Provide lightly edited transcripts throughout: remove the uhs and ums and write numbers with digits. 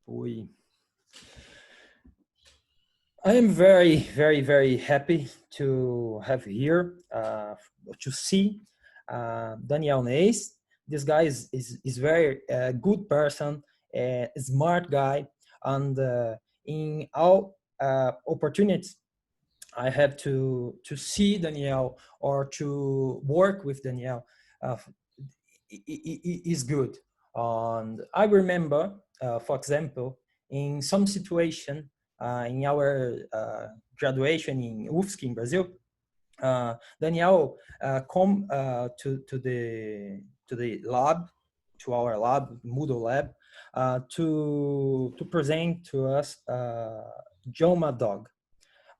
We, I am very, very, very happy to have here, to see Daniel Neis. This guy is very good person, a smart guy, and in all opportunities I have to see Daniel or to work with Daniel is good. And I remember, for example, in some situation in our graduation in UFSC in Brazil, Daniel come to the lab, to our lab, Moodle lab, to present to us Joma Dog.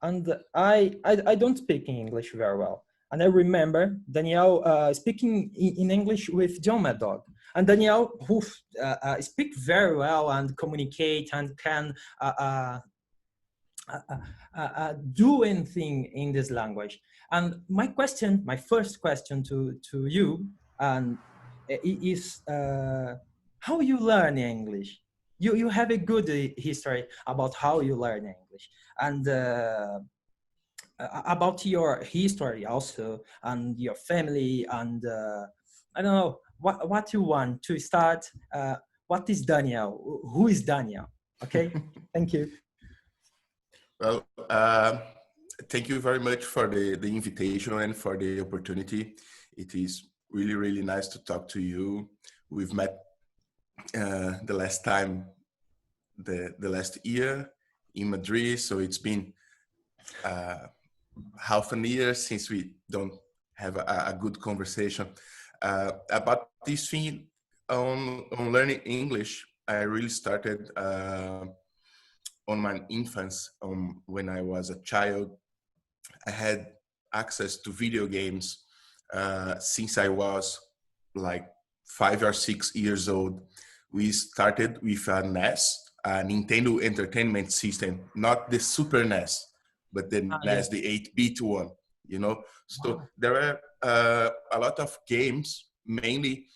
And I don't speak in English very well. And I remember Daniel speaking in English with John Mad Dog. And Daniel, who speak very well and communicate and can do anything in this language. And my question, my first question to you, is how you learn English. You have a good history about how you learn English, and about your history also, and your family, and I don't know what you want to start. What is Daniel? Who is Daniel? Okay, thank you. Well, thank you very much for the invitation and for the opportunity. It is really, really nice to talk to you. We've met the last time, the last year in Madrid, so it's been half a year since we don't have a good conversation. About this thing on learning English, I really started on my infance. When I was a child, I had access to video games since I was like 5 or 6 years old. We started with a NES, a Nintendo Entertainment System, not the Super NES, but the NES, the 8-bit one, you know. So wow. There were a lot of games, mainly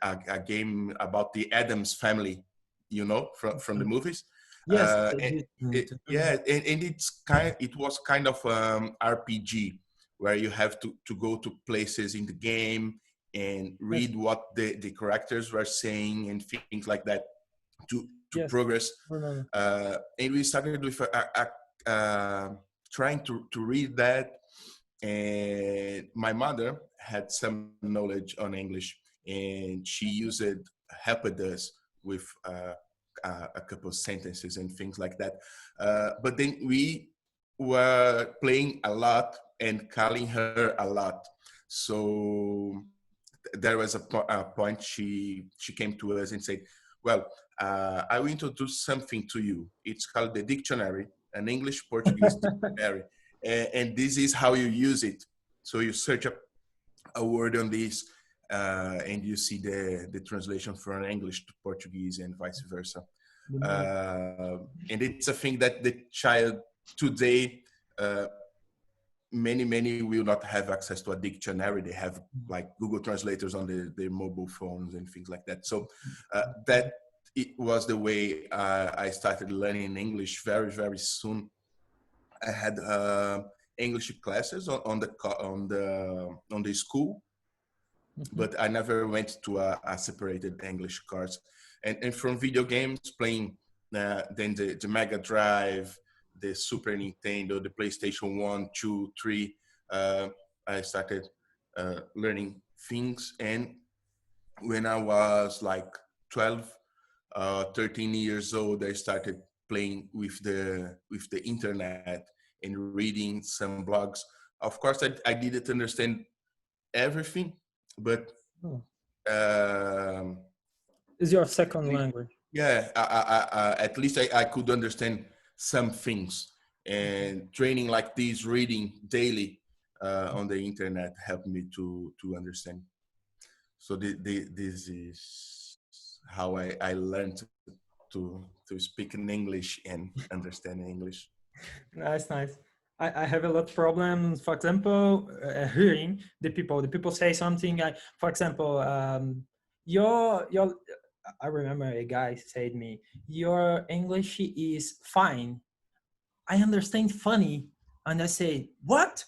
a game about the Addams family, you know, from the movies. Yes, and it was kind of RPG, where you have to go to places in the game and read what the characters were saying and things like that to progress. And we started with trying to read that, and my mother had some knowledge on English, and she helped us with a couple of sentences and things like that. But then we were playing a lot and calling her a lot. So there was a point she came to us and said, well, I will introduce something to you. It's called the dictionary, an English-Portuguese dictionary. And this is how you use it. So you search a word on this, and you see the translation from English to Portuguese and vice versa. And it's a thing that the child today, many will not have access to a dictionary. They have like Google translators on their mobile phones and things like that. So that it was the way I started learning English very, very soon. I had English classes on the school, but I never went to a separated English course. And from video games, playing then the Mega Drive, the Super Nintendo, the PlayStation 1, 2, 3, I started learning things. And when I was like 12, 13 years old, I started playing with the internet and reading some blogs. Of course, I didn't understand everything, but is your second language? Yeah, at least I could understand some things. And training like this, reading daily on the internet, helped me to understand. So this is how I learned to speak in English and understand English. Nice. I have a lot of problems. For example, hearing the people say something. For example, your I remember a guy said me, "Your English is fine. I understand funny." And I say, "What?"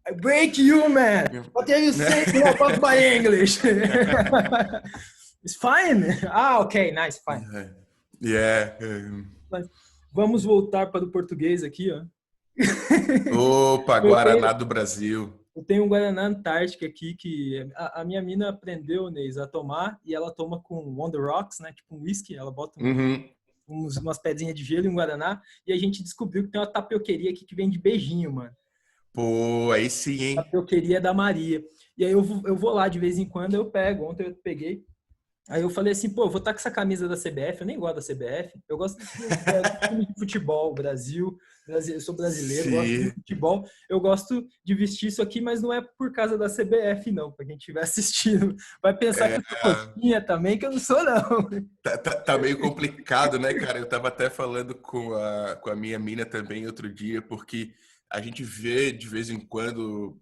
I break you, man. What are you saying about my English? It's fine. Ah, ok, nice, fine. Yeah. Mas vamos voltar para o português aqui, ó. Opa, Guaraná do Brasil. Eu tenho um Guaraná Antártica aqui que a minha mina aprendeu, Neis, a tomar, e ela toma com On The Rocks, né? Tipo um whisky, ela bota umas pedrinhas de gelo e um Guaraná, e a gente descobriu que tem uma tapioqueria aqui que vende beijinho, mano. Pô, aí sim, hein? Tapioqueria da Maria. E aí eu vou lá de vez em quando, eu pego. Ontem eu peguei. Aí eu falei assim, pô, eu vou estar com essa camisa da CBF, eu nem gosto da CBF, eu gosto de time de futebol, Brasil, eu sou brasileiro, gosto de futebol, eu gosto de vestir isso aqui, mas não é por causa da CBF, não, pra quem estiver assistindo. Vai pensar que eu sou coxinha também, que eu não sou, não. Tá meio complicado, né, cara? Eu tava até falando com a minha mina também outro dia, porque a gente vê de vez em quando,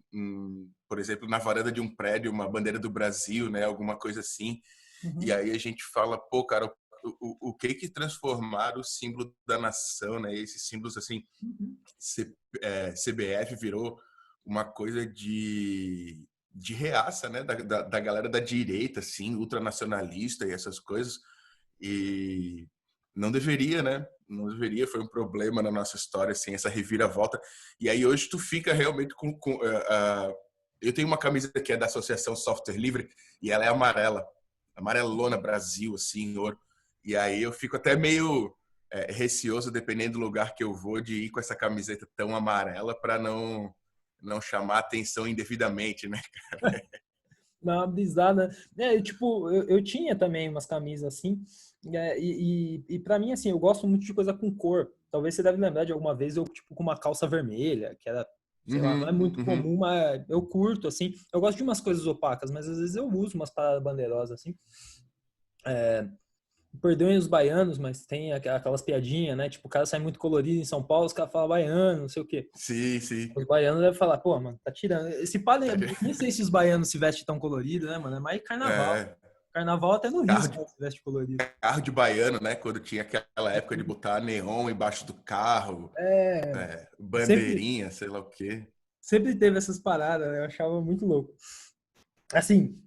por exemplo, na varanda de um prédio, uma bandeira do Brasil, né, alguma coisa assim. E aí a gente fala, pô, cara, o que transformar o símbolo da nação, né? Esses símbolos, assim, CBF virou uma coisa de reaça, né? Da galera da direita, assim, ultranacionalista e essas coisas. E não deveria, né? Não deveria, foi um problema na nossa história, assim, essa reviravolta. E aí hoje tu fica realmente eu tenho uma camisa que é da Associação Software Livre e ela é amarela. Amarelona Brasil, assim, ouro. E aí eu fico até meio receoso, dependendo do lugar que eu vou, de ir com essa camiseta tão amarela para não chamar atenção indevidamente, né, cara? Uma brisada. Eu tinha também umas camisas assim, e para mim, assim, eu gosto muito de coisa com cor. Talvez você deve lembrar de alguma vez eu, tipo, com uma calça vermelha, que era, sei lá, não é muito comum, mas eu curto, assim. Eu gosto de umas coisas opacas, mas às vezes eu uso umas paradas bandeirosas, assim. Perdoem os baianos, mas tem aquelas piadinhas, né? Tipo, o cara sai muito colorido em São Paulo, os caras falam baiano, não sei o quê. Sim, sim. Os baianos devem falar, pô, mano, tá tirando. Nem sei se os baianos se vestem tão colorido, né, mano? É mais carnaval. Carnaval até no Rio se veste colorido. Carro de baiano, né? Quando tinha aquela época de botar neon embaixo do carro, bandeirinha, sei lá o quê. Sempre teve essas paradas, né? Eu achava muito louco. Assim,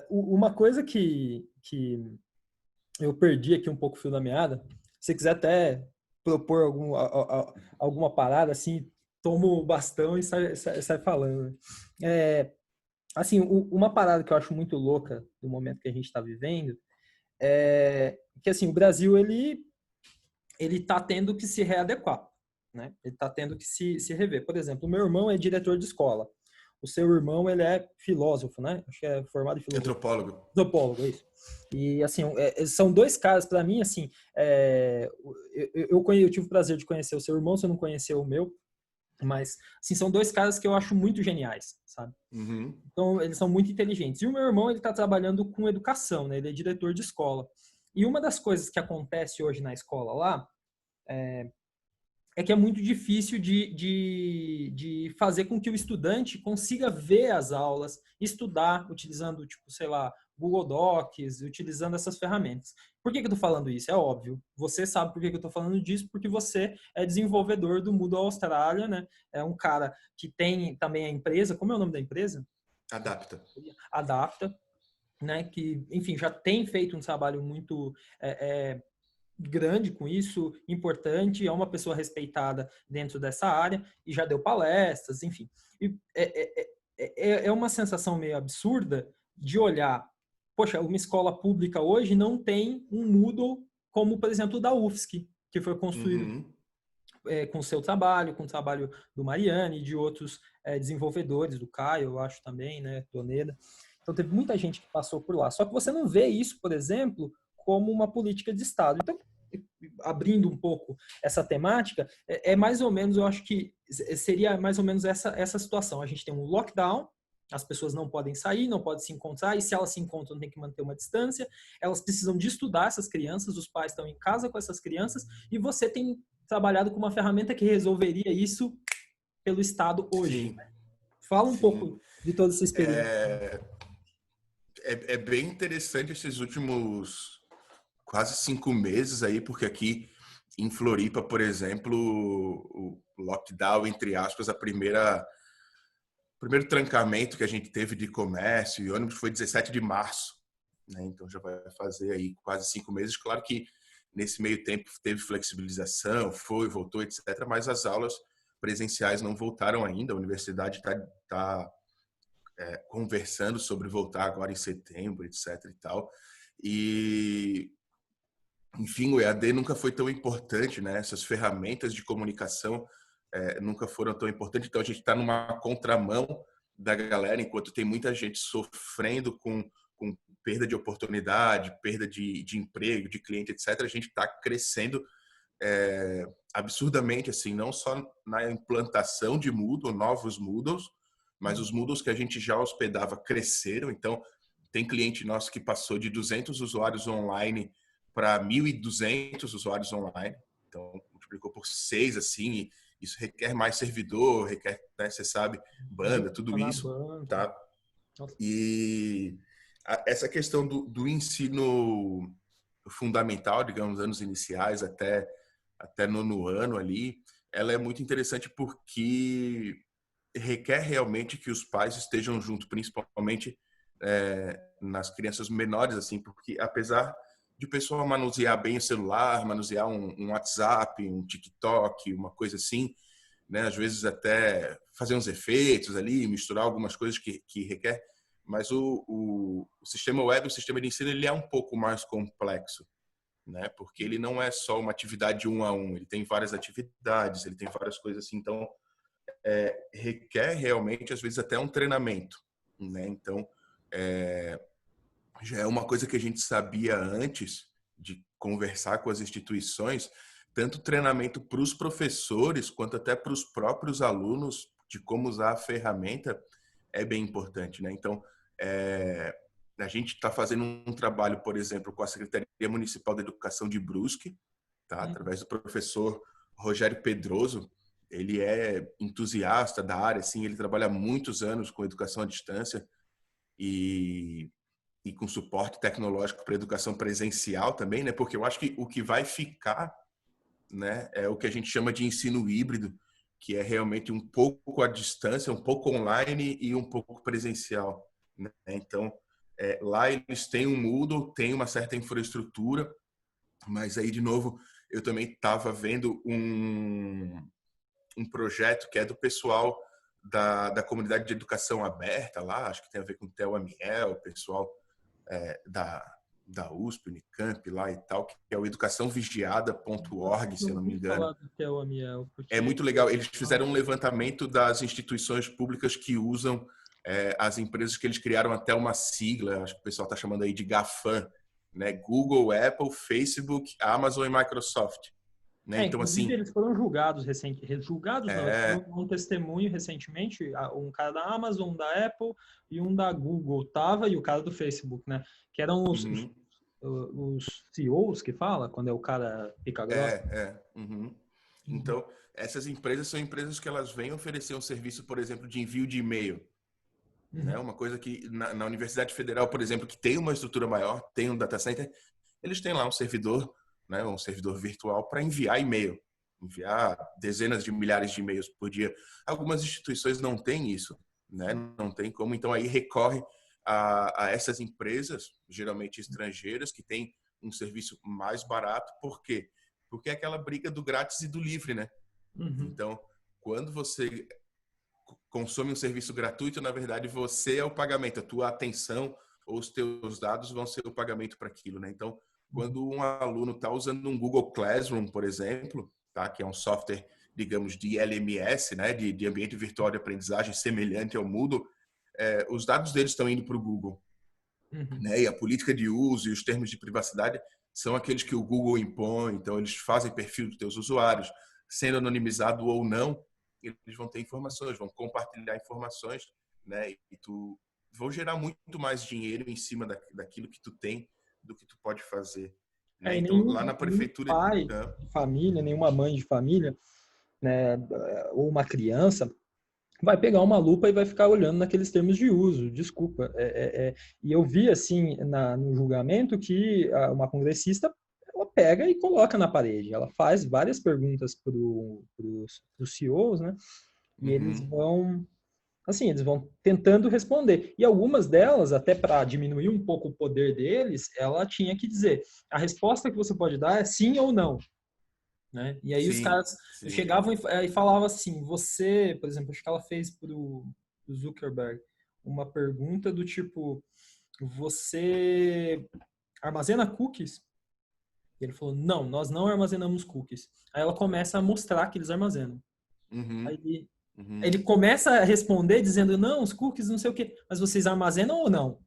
uma coisa que eu perdi aqui um pouco o fio da meada, se você quiser até propor alguma parada, assim, toma o bastão e sai falando. Assim, uma parada que eu acho muito louca do momento que a gente está vivendo é que, assim, o Brasil, ele tá tendo que se readequar, né? Ele tá tendo que se rever. Por exemplo, o meu irmão é diretor de escola. O seu irmão, ele é filósofo, né? Acho que é formado em filosofia. Antropólogo. Antropólogo, é isso. E, assim, são dois caras, para mim, assim, eu tive o prazer de conhecer o seu irmão, você não conheceu o meu, mas, assim, são dois caras que eu acho muito geniais, sabe? Então, eles são muito inteligentes. E o meu irmão, ele tá trabalhando com educação, né? Ele é diretor de escola. E uma das coisas que acontece hoje na escola lá é que é muito difícil de fazer com que o estudante consiga ver as aulas, estudar utilizando, tipo, sei lá, Google Docs, utilizando essas ferramentas. Por que eu estou falando isso? É óbvio. Você sabe por que eu estou falando disso, porque você é desenvolvedor do Moodle Austrália, né? É um cara que tem também a empresa. Como é o nome da empresa? Adapta, né? Que, enfim, já tem feito um trabalho muito grande com isso, importante, é uma pessoa respeitada dentro dessa área e já deu palestras, enfim. E é uma sensação meio absurda de olhar, poxa, uma escola pública hoje não tem um Moodle como, por exemplo, o da UFSC, que foi construído com o seu trabalho, com o trabalho do Mariane e de outros desenvolvedores, do Caio, eu acho também, né, do Oneda. Então, teve muita gente que passou por lá. Só que você não vê isso, por exemplo, como uma política de Estado. Então, abrindo um pouco essa temática, é mais ou menos, eu acho que seria mais ou menos essa situação. A gente tem um lockdown, as pessoas não podem sair, não podem se encontrar, e se elas se encontram, tem que manter uma distância, elas precisam de estudar essas crianças, os pais estão em casa com essas crianças, e você tem trabalhado com uma ferramenta que resolveria isso pelo Estado hoje. Sim. Fala um pouco de toda essa experiência? É, é bem interessante esses últimos quase 5 meses aí, porque aqui em Floripa, por exemplo, o lockdown, entre aspas, o primeiro trancamento que a gente teve de comércio e ônibus foi 17 de março, né? Então já vai fazer aí quase 5 meses. Claro que nesse meio tempo teve flexibilização, voltou, etc. Mas as aulas presenciais não voltaram ainda. A universidade está conversando sobre voltar agora em setembro, etc. e tal. E enfim, o EAD nunca foi tão importante, né? Essas ferramentas de comunicação nunca foram tão importantes. Então a gente está numa contramão da galera, enquanto tem muita gente sofrendo com perda de oportunidade, perda de emprego, de cliente, etc. A gente está crescendo absurdamente, assim, não só na implantação de Moodle, novos Moodles, mas os Moodles que a gente já hospedava cresceram. Então tem cliente nosso que passou de 200 usuários online para 1.200 usuários online. Então, multiplicou por 6, assim, e isso requer mais servidor, requer, né, você sabe, banda, tudo Na isso, banca. tá? Nossa. E essa questão do ensino fundamental, digamos, anos iniciais até nono ano ali, ela é muito interessante porque requer realmente que os pais estejam juntos, principalmente nas crianças menores, assim, porque apesar de o pessoal manusear bem o celular, manusear um WhatsApp, um TikTok, uma coisa assim, né? Às vezes até fazer uns efeitos ali, misturar algumas coisas que requer, mas o sistema web, o sistema de ensino, ele é um pouco mais complexo, né? Porque ele não é só uma atividade um a um, ele tem várias atividades, ele tem várias coisas assim, então requer realmente, às vezes, até um treinamento, né? Então, já é uma coisa que a gente sabia antes de conversar com as instituições, tanto treinamento para os professores quanto até para os próprios alunos de como usar a ferramenta é bem importante, né? Então, a gente está fazendo um trabalho, por exemplo, com a Secretaria Municipal de Educação de Brusque, tá? Através do professor Rogério Pedroso. Ele é entusiasta da área, assim, ele trabalha há muitos anos com educação à distância e com suporte tecnológico para educação presencial também, né? Porque eu acho que o que vai ficar, né, é o que a gente chama de ensino híbrido, que é realmente um pouco à distância, um pouco online e um pouco presencial, né? Então, lá eles têm um Moodle, tem uma certa infraestrutura, mas aí, de novo, eu também estava vendo um projeto que é do pessoal da comunidade de educação aberta lá, acho que tem a ver com o Theo Amiel, o pessoal da USP, Unicamp lá e tal, que é o educaçãovigiada.org, se eu Não não me ouvi engano. falar do Theo Amiel, É porque... muito legal. Eles fizeram um levantamento das instituições públicas que usam as empresas que eles criaram até uma sigla, acho que o pessoal está chamando aí de GAFAM, né? Google, Apple, Facebook, Amazon e Microsoft. Né? Então, Inclusive assim, eles foram julgados recentemente, julgados não, eles foram é, um testemunho recentemente, um cara da Amazon, um da Apple e um da Google tava, e o cara do Facebook, né? Que eram uhum, os CEOs que fala, quando é o cara pica grossa. uhum. Uhum. Então, essas empresas são empresas que elas vêm oferecer um serviço, por exemplo, de envio de e-mail. Né? Uhum. Uma coisa que na Universidade Federal, por exemplo, que tem uma estrutura maior, tem um data center, eles têm lá um servidor, né, um servidor virtual para enviar e-mail, enviar dezenas de milhares de e-mails por dia. Algumas instituições não têm isso, né? Não tem como, então aí recorre a essas empresas, geralmente estrangeiras, que têm um serviço mais barato. Por quê? Porque é aquela briga do grátis e do livre, né? Uhum. Então, quando você consome um serviço gratuito, na verdade, você é o pagamento, a tua atenção ou os teus dados vão ser o pagamento para aquilo, né? Então, quando um aluno está usando um Google Classroom, por exemplo, tá? Que é um software, digamos, de LMS, né? De ambiente virtual de aprendizagem semelhante ao Moodle, os dados deles estão indo para o Google, Uhum. né? E a política de uso e os termos de privacidade são aqueles que o Google impõe, então eles fazem perfil dos teus usuários, sendo anonimizado ou não, eles vão ter informações, vão compartilhar informações, né? E tu vão gerar muito mais dinheiro em cima daquilo que tu tem do que tu pode fazer, né? E Então lá na nenhum prefeitura, pai de família, nenhuma mãe de família, né, ou uma criança vai pegar uma lupa e vai ficar olhando naqueles termos de uso. Desculpa. E eu vi, assim, no julgamento que uma congressista ela pega e coloca na parede. Ela faz várias perguntas para os CEOs, né? E eles Uhum. vão, assim, eles vão tentando responder. E algumas delas, até para diminuir um pouco o poder deles, ela tinha que dizer: a resposta que você pode dar é sim ou não. Né? E aí os Sim, caras sim. chegavam e falavam assim, você, por exemplo, acho que ela fez pro Zuckerberg uma pergunta do tipo, você armazena cookies? E ele falou, não, nós não armazenamos cookies. Aí ela começa a mostrar que eles armazenam. Aí Uhum. ele Uhum. começa a responder dizendo, não, os cookies não sei o quê, mas vocês armazenam ou não?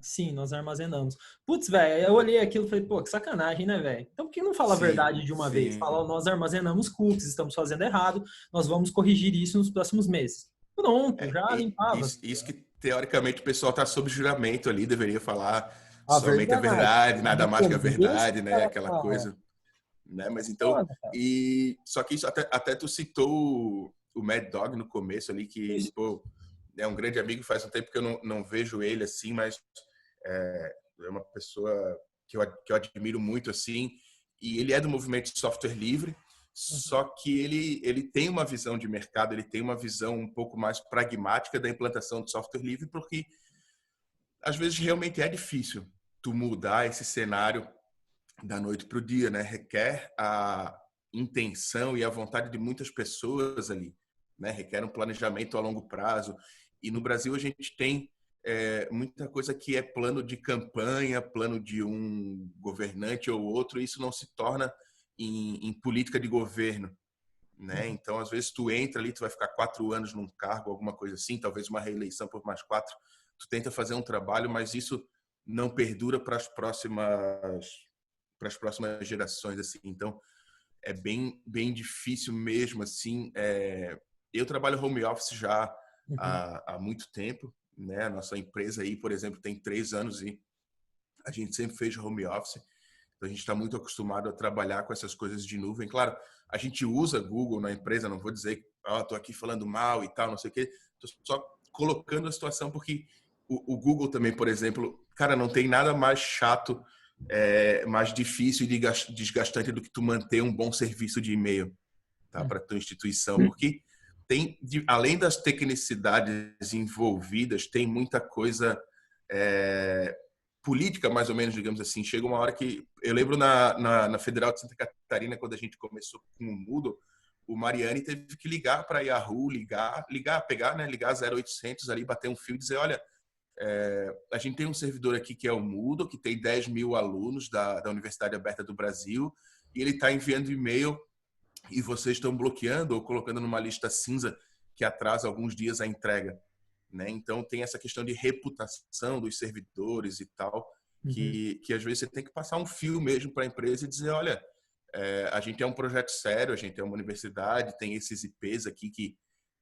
Sim, nós armazenamos. Putz, velho, eu olhei aquilo e falei, pô, que sacanagem, né, velho? Então por que não fala a Sim, verdade de uma vez? sim. Fala, nós armazenamos cookies, estamos fazendo errado, nós vamos corrigir isso nos próximos meses. Pronto, É, já limpava. isso que teoricamente o pessoal está sob juramento ali, deveria falar A somente a verdade. verdade, Mas nada no mais que a começo verdade, o né? cara Aquela fala, coisa, né? é Mas então, foda, cara. e só que isso até tu citou o Mad Dog no começo ali, que, Isso. pô, é um grande amigo, faz um tempo que eu não vejo ele assim, mas é uma pessoa que eu admiro muito assim, e ele é do movimento de software livre, Uhum. só que ele tem uma visão de mercado, ele tem uma visão um pouco mais pragmática da implantação de software livre, porque às vezes realmente é difícil tu mudar esse cenário da noite para o dia, né? Requer a intenção e a vontade de muitas pessoas ali, né? Requer um planejamento a longo prazo. E no Brasil a gente tem muita coisa que é plano de campanha, plano de um governante ou outro, e isso não se torna em política de governo, né? Uhum. Então, às vezes tu entra ali, tu vai ficar 4 anos num cargo, alguma coisa assim, talvez uma reeleição por mais 4. Tu tenta fazer um trabalho, mas isso não perdura para as próximas gerações, assim. Então, é bem difícil mesmo, assim. Eu trabalho home office já Uhum. há muito tempo, né? A nossa empresa aí, por exemplo, tem 3 anos e a gente sempre fez home office. Então, a gente está muito acostumado a trabalhar com essas coisas de nuvem. Claro, a gente usa Google na empresa, não vou dizer, estou aqui falando mal e tal, não sei o quê. Estou só colocando a situação porque o Google também, por exemplo, cara, não tem nada mais chato, mais difícil e desgastante do que tu manter um bom serviço de e-mail, tá, para tua instituição, porque tem, além das tecnicidades envolvidas, tem muita coisa é, política, mais ou menos, digamos assim. Chega uma hora que eu lembro na Federal de Santa Catarina, quando a gente começou com o Moodle, o Mariani teve que ligar para a Yahoo, pegar, né, ligar 0800 ali, bater um fio e dizer, olha, a gente tem um servidor aqui que é o Moodle, que tem 10 mil alunos da Universidade Aberta do Brasil, e ele está enviando e-mail e vocês estão bloqueando ou colocando numa lista cinza que atrasa alguns dias a entrega, né? Então tem essa questão de reputação dos servidores e tal, Uhum. que às vezes você tem que passar um fio mesmo para a empresa e dizer, olha, a gente é um projeto sério, a gente é uma universidade, tem esses IPs aqui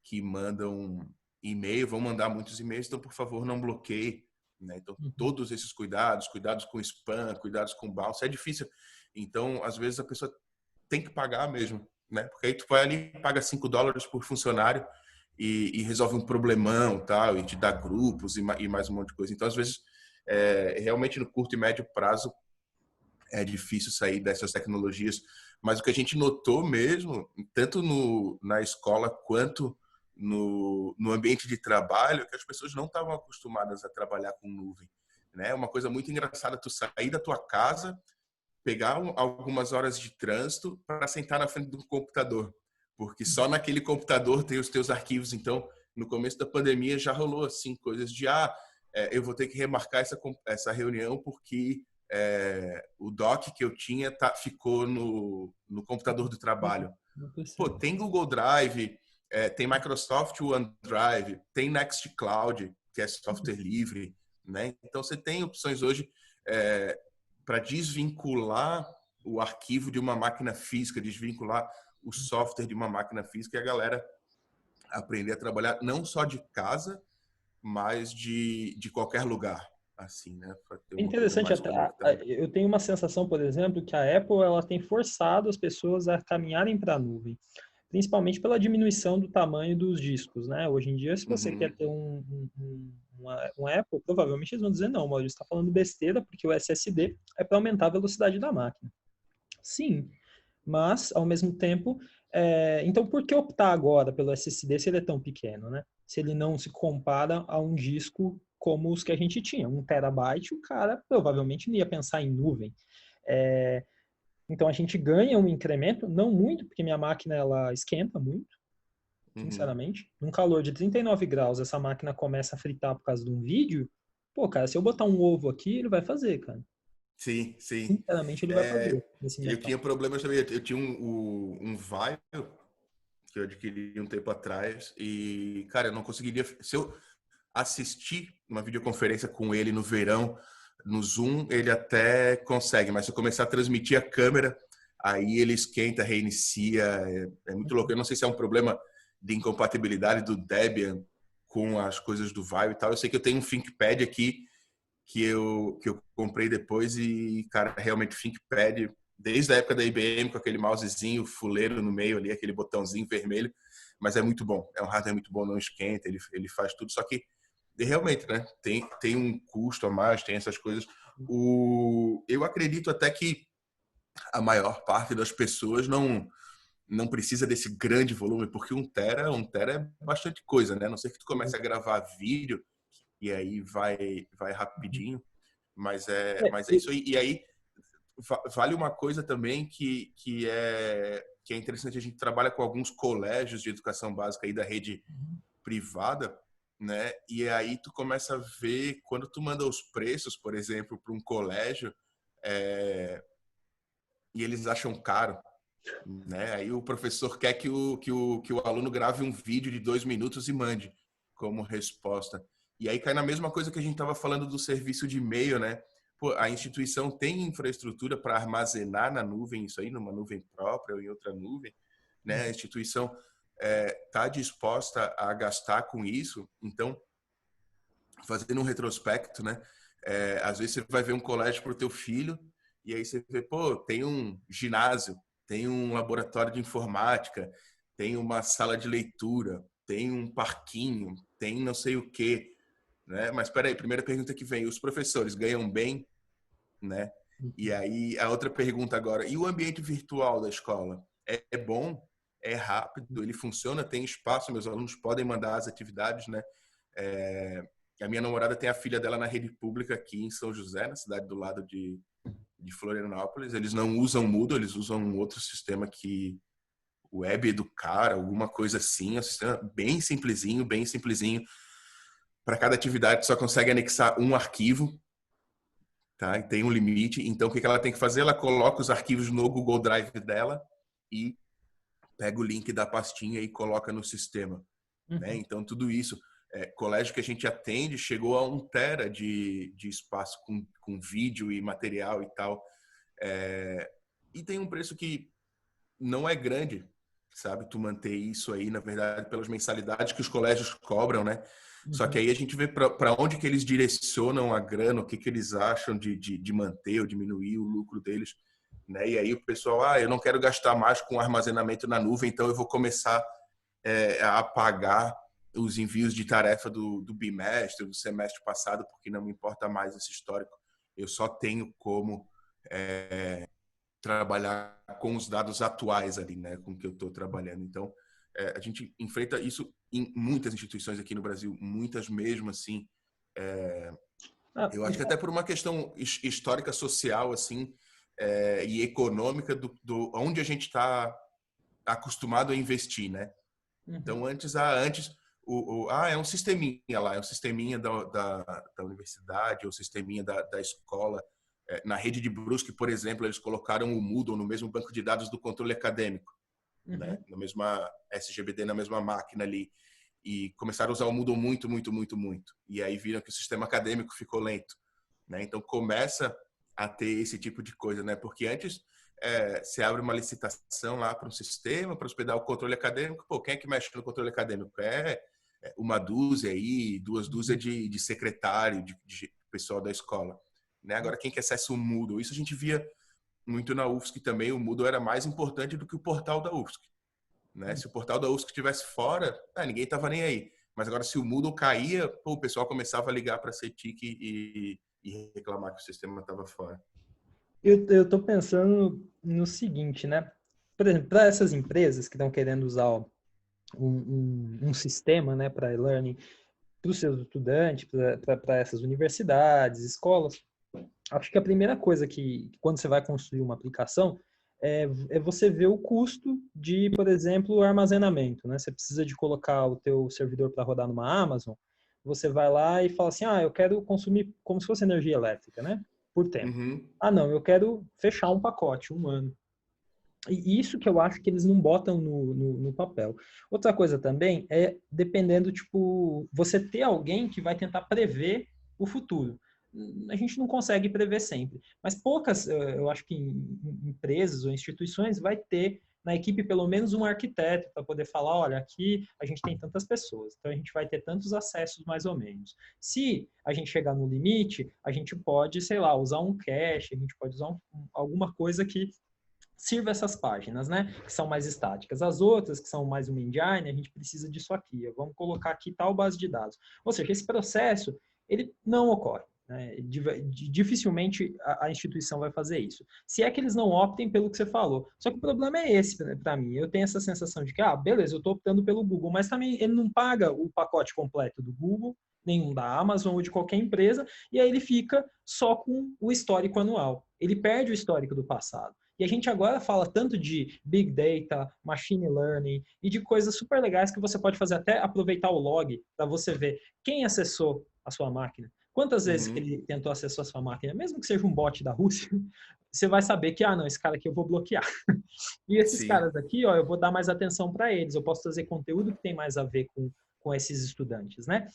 que mandam e-mail, vão mandar muitos e-mails, então por favor não bloqueie, né? Então Uhum. todos esses cuidados com spam, cuidados com bounce, é difícil. Então às vezes a pessoa tem que pagar mesmo, né? Porque aí tu vai ali, paga US$ 5 por funcionário e resolve um problemão, tal, e te dá grupos e mais um monte de coisa. Então, às vezes, realmente no curto e médio prazo é difícil sair dessas tecnologias. Mas o que a gente notou mesmo, tanto na escola quanto no ambiente de trabalho, é que as pessoas não estavam acostumadas a trabalhar com nuvem. Né? Uma coisa muito engraçada, tu sair da tua casa, pegar algumas horas de trânsito para sentar na frente do computador, porque só naquele computador tem os teus arquivos. Então, no começo da pandemia já rolou assim coisas de eu vou ter que remarcar essa reunião porque o doc que eu tinha ficou no computador do trabalho. Não Pô, percebo. tem Google Drive, tem Microsoft OneDrive, tem Nextcloud, que é software livre, né? Então você tem opções hoje para desvincular o arquivo de uma máquina física, desvincular o software de uma máquina física e a galera aprender a trabalhar não só de casa, mas de qualquer lugar, assim, né? Para ter É uma coisa interessante mais até, conectada. eu tenho uma sensação, por exemplo, que a Apple ela tem forçado as pessoas a caminharem para a nuvem. principalmente pela diminuição do tamanho dos discos, né? Hoje em dia, se você quer Uhum. ter um Apple, provavelmente eles vão dizer, não, Maurício, está falando besteira, porque o SSD é para aumentar a velocidade da máquina. Sim, mas, ao mesmo tempo, então por que optar agora pelo SSD se ele é tão pequeno, né? Se ele não se compara a um disco como os que a gente tinha, 1 TB, o cara provavelmente não ia pensar em nuvem. É, então a gente ganha um incremento, não muito, porque minha máquina ela esquenta muito, Uhum. sinceramente. Num calor de 39 graus, essa máquina começa a fritar por causa de um vídeo. Pô, cara, se eu botar um ovo aqui, ele vai fazer, cara. Sim, sim. Sinceramente, ele vai fazer É, nesse eu mercado. tinha problemas também. Eu tinha um Vaio que eu adquiri um tempo atrás e, cara, eu não conseguiria. Se eu assistir uma videoconferência com ele no verão, no Zoom, ele até consegue, mas se eu começar a transmitir a câmera, aí ele esquenta, reinicia. É muito louco. Eu não sei se é um problema de incompatibilidade do Debian com as coisas do Vaio e tal. Eu sei que eu tenho um ThinkPad aqui que eu comprei depois e, cara, realmente o ThinkPad, desde a época da IBM, com aquele mousezinho fuleiro no meio ali, aquele botãozinho vermelho, mas é muito bom. É um hardware muito bom, não esquenta, ele faz tudo, só que realmente, né, tem um custo a mais, tem essas coisas. Eu acredito até que a maior parte das pessoas não precisa desse grande volume, porque um tera é bastante coisa, né? A não ser que tu comece a gravar vídeo e aí vai rapidinho, mas é isso aí. E aí vale uma coisa também que é interessante, a gente trabalha com alguns colégios de educação básica aí da rede privada, né? E aí tu começa a ver, quando tu manda os preços, por exemplo, para um colégio, é, e eles acham caro, né? Aí o professor quer que o aluno grave um vídeo de 2 minutos e mande como resposta. E aí cai na mesma coisa que a gente estava falando do serviço de e-mail, né? Pô, a instituição tem infraestrutura para armazenar na nuvem isso aí, numa nuvem própria ou em outra nuvem, né? A instituição está disposta a gastar com isso. Então, fazendo um retrospecto, né? Às vezes você vai ver um colégio para o teu filho e aí você vê, pô, tem um ginásio, tem um laboratório de informática, tem uma sala de leitura, tem um parquinho, tem não sei o quê, né? Mas espera aí, primeira pergunta que vem, os professores ganham bem, né? E aí a outra pergunta agora, e o ambiente virtual da escola? É bom? É rápido? Ele funciona? Tem espaço? Meus alunos podem mandar as atividades, né? É, a minha namorada tem a filha dela na rede pública aqui em São José, na cidade do lado de Florianópolis. Eles não usam Moodle, eles usam um outro sistema que Web Educar, alguma coisa assim. É um sistema bem simplesinho. Para cada atividade, só consegue anexar um arquivo, tá? E tem um limite. Então, o que ela tem que fazer? Ela coloca os arquivos no Google Drive dela e pega o link da pastinha e coloca no sistema, né? Uhum. Então, tudo isso, colégio que a gente atende chegou a 1 tera de espaço com vídeo e material e tal. E tem um preço que não é grande, sabe? Tu manter isso aí, na verdade, pelas mensalidades que os colégios cobram, né? Só que Uhum. aí a gente vê para onde que eles direcionam a grana, o que que eles acham de manter ou diminuir o lucro deles, né? E aí o pessoal, eu não quero gastar mais com armazenamento na nuvem, então eu vou começar a pagar os envios de tarefa do bimestre, do semestre passado, porque não me importa mais esse histórico. Eu só tenho como trabalhar com os dados atuais ali, né, com que eu estou trabalhando. Então, a gente enfrenta isso em muitas instituições aqui no Brasil, muitas mesmo, assim. Ah, Eu acho que até por uma questão histórica, social, assim, e econômica do onde a gente está acostumado a investir, né? uhum. Então, antes é um sisteminha lá, é um sisteminha da universidade, ou sisteminha da escola. Na rede de Brusque, por exemplo, eles colocaram o Moodle no mesmo banco de dados do controle acadêmico, né? Uhum. Na mesma SGBD, na mesma máquina ali. E começaram a usar o Moodle muito, muito, muito, muito. E aí viram que o sistema acadêmico ficou lento, né? Então começa a ter esse tipo de coisa, né? Porque antes você abre uma licitação lá para um sistema, para hospedar o controle acadêmico. Pô, quem é que mexe no controle acadêmico? Uma dúzia aí, duas dúzias de secretário, de pessoal da escola. Né? Agora, quem que acessa o Moodle? Isso a gente via muito na UFSC também. O Moodle era mais importante do que o portal da UFSC. né? Se o portal da USP estivesse fora, ninguém tava nem aí. Mas agora, se o Moodle caía, pô, o pessoal começava a ligar para a CETIC e reclamar que o sistema estava fora. Eu tô pensando no seguinte, né? Por exemplo, para essas empresas que estão querendo usar um sistema, né, para e-learning para os seus estudantes, para essas universidades, escolas, acho que a primeira coisa que quando você vai construir uma aplicação é você ver o custo de, por exemplo, o armazenamento, né? Você precisa de colocar o teu servidor para rodar numa Amazon, você vai lá e fala assim, eu quero consumir como se fosse energia elétrica, né? Por tempo. Uhum. Não, eu quero fechar um pacote, 1 ano. E isso que eu acho que eles não botam no papel. Outra coisa também é, dependendo, tipo, você ter alguém que vai tentar prever o futuro. A gente não consegue prever sempre, mas poucas, eu acho que em empresas ou instituições vai ter na equipe pelo menos um arquiteto para poder falar, olha, aqui a gente tem tantas pessoas, então a gente vai ter tantos acessos mais ou menos. Se a gente chegar no limite, a gente pode, sei lá, usar um cache, a gente pode usar alguma coisa que sirva essas páginas, né? Que são mais estáticas. As outras, que são mais uma engine, a gente precisa disso aqui. Vamos colocar aqui tal base de dados. Ou seja, esse processo, ele não ocorre. Né? Dificilmente a instituição vai fazer isso. Se é que eles não optem pelo que você falou. Só que o problema é esse, né, para mim. Eu tenho essa sensação de que, beleza, eu estou optando pelo Google, mas também ele não paga o pacote completo do Google, nenhum da Amazon ou de qualquer empresa, e aí ele fica só com o histórico anual. Ele perde o histórico do passado. E a gente agora fala tanto de Big Data, Machine Learning e de coisas super legais que você pode fazer até aproveitar o log para você ver quem acessou a sua máquina. Quantas vezes que ele tentou acessar a sua máquina, mesmo que seja um bot da Rússia, você vai saber que, não, esse cara aqui eu vou bloquear. E esses caras aqui, eu vou dar mais atenção para eles. Eu posso trazer conteúdo que tem mais a ver com esses estudantes, né?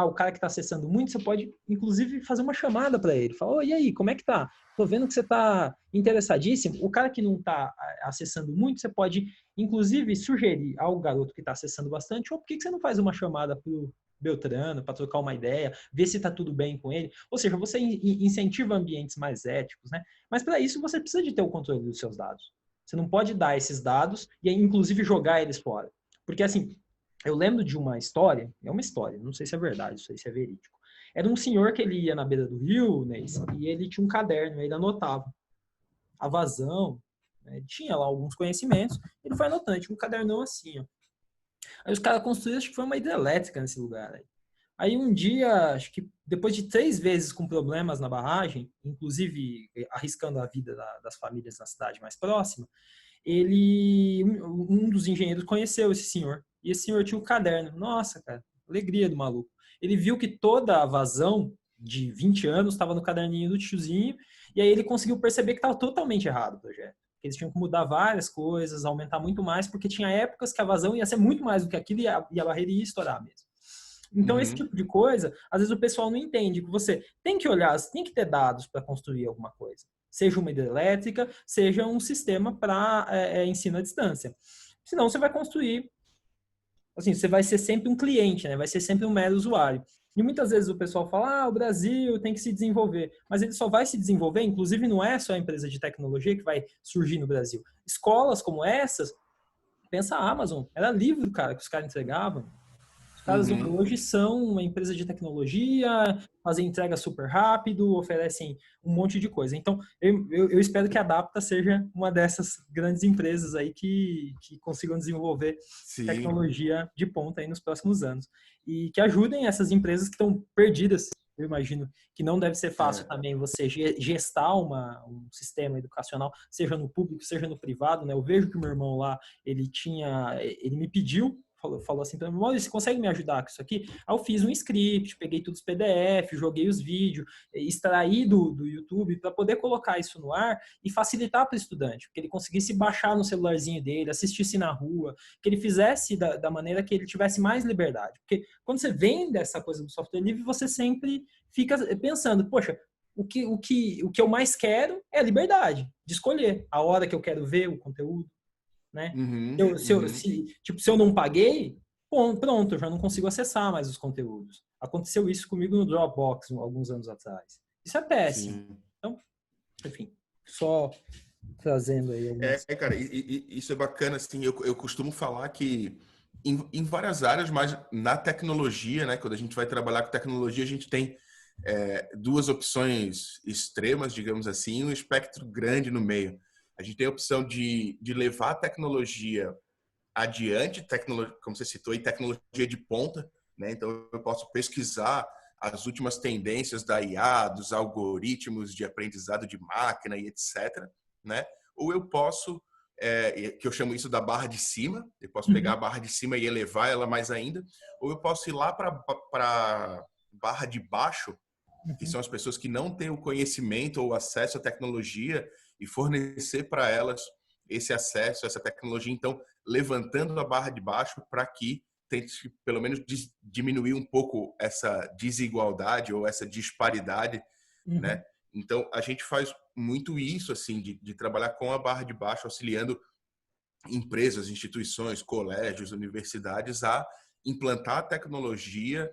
O cara que está acessando muito, você pode, inclusive, fazer uma chamada para ele. Falar, e aí, como é que tá? Tô vendo que você está interessadíssimo. O cara que não está acessando muito, você pode, inclusive, sugerir ao garoto que está acessando bastante, por que você não faz uma chamada para o Beltrano, para trocar uma ideia, ver se está tudo bem com ele. Ou seja, você incentiva ambientes mais éticos, né? Mas para isso você precisa de ter o controle dos seus dados. Você não pode dar esses dados e, inclusive, jogar eles fora. Porque, assim, eu lembro de uma história, é uma história, não sei se é verdade, não sei se é verídico. Era um senhor que ele ia na beira do rio, né, e ele tinha um caderno, ele anotava a vazão, né, tinha lá alguns conhecimentos, ele foi anotando, tinha um cadernão assim, ó. Aí os caras construíram, acho que foi uma hidrelétrica nesse lugar aí. Aí um dia, acho que depois de 3 vezes com problemas na barragem, inclusive arriscando a vida das famílias na cidade mais próxima, um dos engenheiros conheceu esse senhor. E esse senhor tinha um caderno. Nossa, cara, alegria do maluco. Ele viu que toda a vazão de 20 anos estava no caderninho do tiozinho, e aí ele conseguiu perceber que estava totalmente errado o projeto. Eles tinham que mudar várias coisas, aumentar muito mais, porque tinha épocas que a vazão ia ser muito mais do que aquilo e a barreira ia estourar mesmo. Então, esse tipo de coisa, às vezes o pessoal não entende que você tem que olhar, você tem que ter dados para construir alguma coisa. Seja uma hidrelétrica, seja um sistema para ensino à distância. Senão você vai construir, assim, você vai ser sempre um cliente, né? Vai ser sempre um mero usuário. E muitas vezes o pessoal fala, o Brasil tem que se desenvolver. Mas ele só vai se desenvolver, inclusive não é só a empresa de tecnologia que vai surgir no Brasil. Escolas como essas, pensa a Amazon, era livro, cara, que os caras entregavam. Os caras hoje são uma empresa de tecnologia, fazem entrega super rápido, oferecem um monte de coisa. Então, eu espero que a Adapta seja uma dessas grandes empresas aí que consigam desenvolver tecnologia de ponta aí nos próximos anos. E que ajudem essas empresas que estão perdidas. Eu imagino que não deve ser fácil também você gestar um sistema educacional, seja no público, seja no privado, né? Eu vejo que o meu irmão lá, ele me pediu, falou assim para mim, Maurício, você consegue me ajudar com isso aqui? Aí eu fiz um script, peguei todos os PDF, joguei os vídeos, extraí do YouTube para poder colocar isso no ar e facilitar para o estudante, que ele conseguisse baixar no celularzinho dele, assistisse na rua, que ele fizesse da maneira que ele tivesse mais liberdade. Porque quando você vende essa coisa do software livre, você sempre fica pensando, poxa, o que eu mais quero é a liberdade de escolher a hora que eu quero ver o conteúdo, né? Se eu não paguei, pronto, eu já não consigo acessar mais os conteúdos. Aconteceu isso comigo no Dropbox alguns anos atrás. Isso é péssimo. Então, enfim, só trazendo aí algumas. Cara, isso é bacana, assim, eu costumo falar que em várias áreas, mas na tecnologia, né, quando a gente vai trabalhar com tecnologia, a gente tem duas opções extremas, digamos assim, e um espectro grande no meio. A gente tem a opção de levar a tecnologia adiante, tecnologia, como você citou, e tecnologia de ponta, né? Então eu posso pesquisar as últimas tendências da IA, dos algoritmos de aprendizado de máquina e etc, né? Ou eu posso, que eu chamo isso da barra de cima, eu posso pegar a Uhum, barra de cima e elevar ela mais ainda, ou eu posso ir lá para barra de baixo, que uhum, são as pessoas que não têm o conhecimento ou acesso à tecnologia e fornecer para elas esse acesso, essa tecnologia. Então, levantando a barra de baixo para que tente, pelo menos, diminuir um pouco essa desigualdade ou essa disparidade, né? uhum, Então, a gente faz muito isso, assim, de trabalhar com a barra de baixo, auxiliando empresas, instituições, colégios, universidades a implantar a tecnologia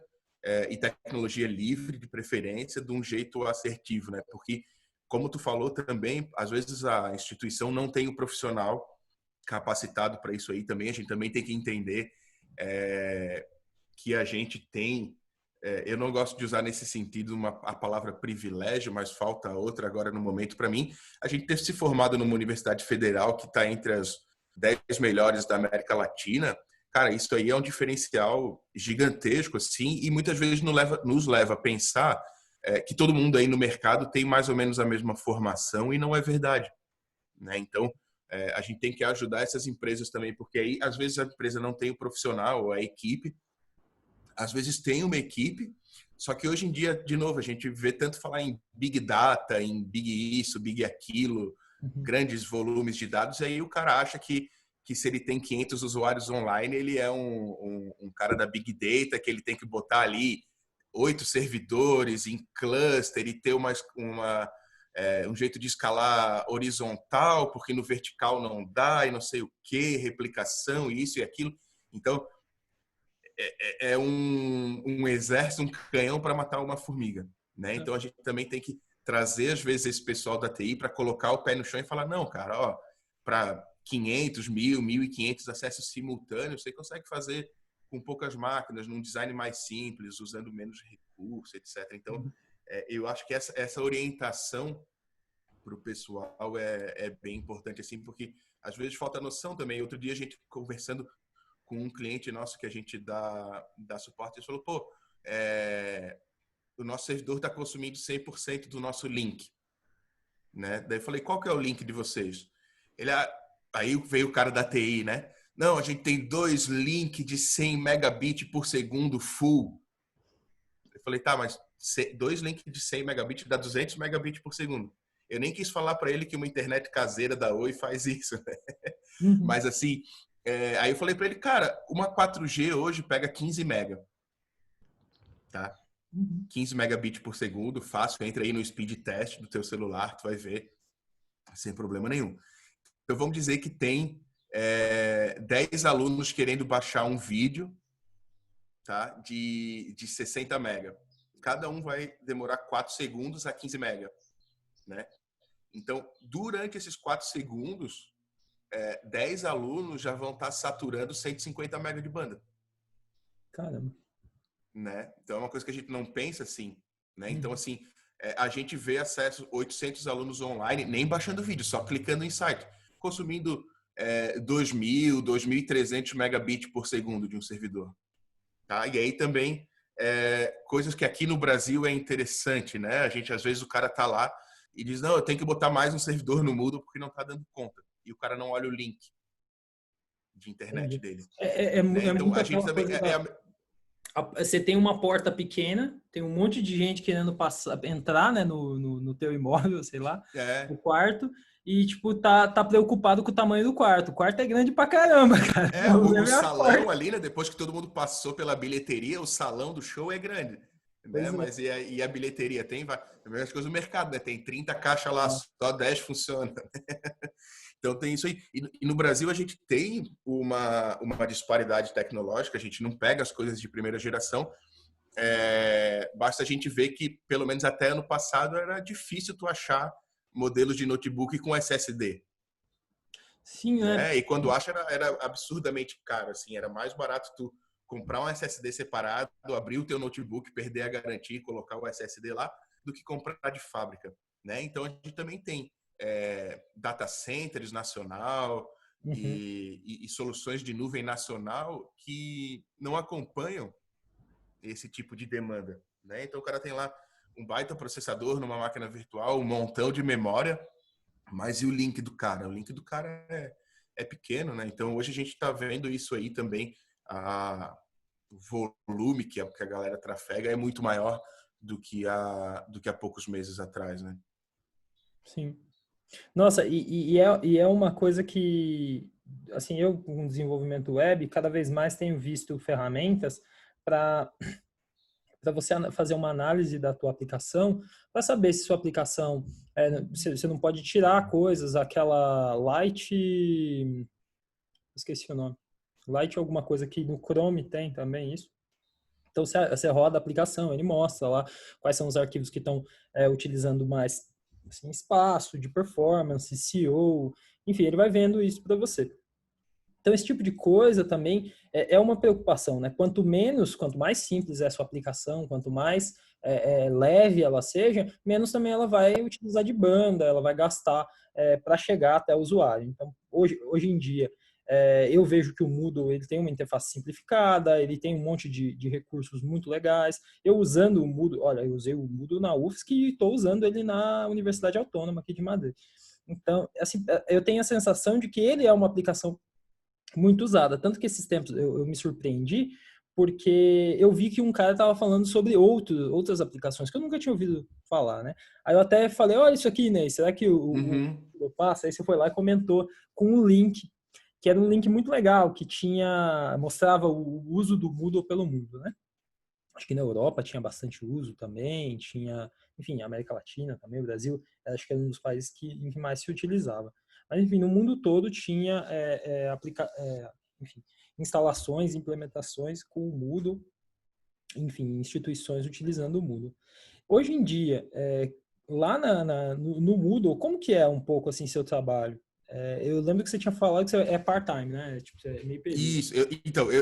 e tecnologia livre de preferência de um jeito assertivo, né? Porque como tu falou também, às vezes a instituição não tem o profissional capacitado para isso aí também. A gente também tem que entender é, que a gente tem eu não gosto de usar nesse sentido a palavra privilégio, mas falta outra agora no momento para mim. A gente ter se formado numa universidade federal que está entre as 10 melhores da América Latina, cara, isso aí é um diferencial gigantesco, assim, e muitas vezes nos leva a pensar que todo mundo aí no mercado tem mais ou menos a mesma formação e não é verdade, né? Então, a gente tem que ajudar essas empresas também, porque aí, às vezes, a empresa não tem o profissional ou a equipe, às vezes tem uma equipe, só que hoje em dia, de novo, a gente vê tanto falar em Big Data, em Big isso, Big aquilo, uhum. grandes volumes de dados, e aí o cara acha que se ele tem 500 usuários online, ele é um cara da Big Data, que ele tem que botar ali 8 servidores em cluster e ter um jeito de escalar horizontal, porque no vertical não dá, e não sei o que, replicação, isso e aquilo. Então, é um exército, um canhão para matar uma formiga, né? Então a gente também tem que trazer às vezes esse pessoal da TI para colocar o pé no chão e falar não, cara, ó, para 500, 1000, 1500 acessos simultâneos, você consegue fazer com poucas máquinas, num design mais simples, usando menos recursos, etc. Então, eu acho que essa orientação para o pessoal é bem importante, assim, porque às vezes falta noção também. Outro dia a gente conversando com um cliente nosso que a gente dá suporte, ele falou, pô, o nosso servidor está consumindo 100% do nosso link, né? Daí eu falei, qual que é o link de vocês? Ele, aí veio o cara da TI, né? Não, a gente tem 2 links de 100 megabits por segundo full. Eu falei, tá, mas 2 links de 100 megabits dá 200 megabits por segundo. Eu nem quis falar para ele que uma internet caseira da Oi faz isso, né? Uhum, Mas assim, aí eu falei para ele, cara, uma 4G hoje pega 15 mega, tá? uhum. 15 megabits por segundo, fácil, entra aí no speed test do teu celular, tu vai ver, sem problema nenhum. Então vamos dizer que tem 10 alunos querendo baixar um vídeo, tá? De 60 mega. Cada um vai demorar 4 segundos a 15 mega, né? Então, durante esses 4 segundos, 10 alunos já vão estar saturando 150 mega de banda. Caramba. Né? Então é uma coisa que a gente não pensa assim, né? Então Uhum. assim, a gente vê acesso 800 alunos online, nem baixando vídeo, só clicando em site, consumindo 2.000, 2.300 megabits por segundo de um servidor, tá? E aí também coisas que aqui no Brasil é interessante, né? A gente às vezes o cara tá lá e diz não, eu tenho que botar mais um servidor no Moodle porque não tá dando conta e o cara não olha o link de internet Entendi. dele, né? É Então muito a gente aquela também coisa da. Você tem uma porta pequena, tem um monte de gente querendo passar, entrar, né, no teu imóvel, sei lá, é, no quarto, e, tipo, tá preocupado com o tamanho do quarto. O quarto é grande pra caramba, cara. Pô, usa O minha salão porta. ali, né? Depois que todo mundo passou pela bilheteria, o salão do show é grande, né? Pois é. Mas e a bilheteria? Tem a mesma coisa no mercado, né? Tem 30 caixas lá, É. só 10 funcionam. Então tem isso aí. E no Brasil a gente tem uma disparidade tecnológica, a gente não pega as coisas de primeira geração. Basta a gente ver que, pelo menos até ano passado, era difícil tu achar modelos de notebook com SSD. Sim, né? né? E quando acha era absurdamente caro, assim, era mais barato tu comprar um SSD separado, abrir o teu notebook, perder a garantia e colocar o SSD lá, do que comprar de fábrica, né? Então a gente também tem data centers nacional Uhum. e soluções de nuvem nacional que não acompanham esse tipo de demanda, né? Então o cara tem lá um baita processador numa máquina virtual, um montão de memória, mas e o link do cara? O link do cara é pequeno, né? Então hoje a gente está vendo isso aí também. O volume que a galera trafega é muito maior do que há poucos meses atrás, né? Sim. Nossa, e é uma coisa que, assim, eu com desenvolvimento web, cada vez mais tenho visto ferramentas para você fazer uma análise da tua aplicação, para saber se sua aplicação, você não pode tirar coisas, aquela Light, esqueci o nome, Light é alguma coisa que no Chrome tem também isso. Então você roda a aplicação, ele mostra lá quais são os arquivos que estão utilizando mais assim, espaço, de performance, SEO, enfim, ele vai vendo isso para você. Então, esse tipo de coisa também é uma preocupação, né? Quanto mais simples é a sua aplicação, quanto mais leve ela seja, menos também ela vai utilizar de banda, ela vai gastar para chegar até o usuário. Então, hoje em dia, eu vejo que o Moodle ele tem uma interface simplificada, ele tem um monte de recursos muito legais. Eu usando o Moodle, olha, eu usei o Moodle na UFSC e estou usando ele na Universidade Autônoma aqui de Madrid. Então, assim, eu tenho a sensação de que ele é uma aplicação muito usada. Tanto que esses tempos eu me surpreendi, porque eu vi que um cara estava falando sobre outras aplicações que eu nunca tinha ouvido falar, né? Aí eu até falei, olha isso aqui, né? Será que Uhum. o passa? Aí você foi lá e comentou com um link, que era um link muito legal, que mostrava o uso do Moodle pelo mundo, né? Acho que na Europa tinha bastante uso também, enfim, América Latina também, o Brasil, acho que era um dos países em que mais se utilizava. Mas, enfim, no mundo todo tinha enfim, instalações, implementações com o Moodle, enfim, instituições utilizando o Moodle. Hoje em dia, lá no Moodle, como que é um pouco assim seu trabalho? Eu lembro que você tinha falado que você é part-time, né? Tipo, você é meio período. Isso.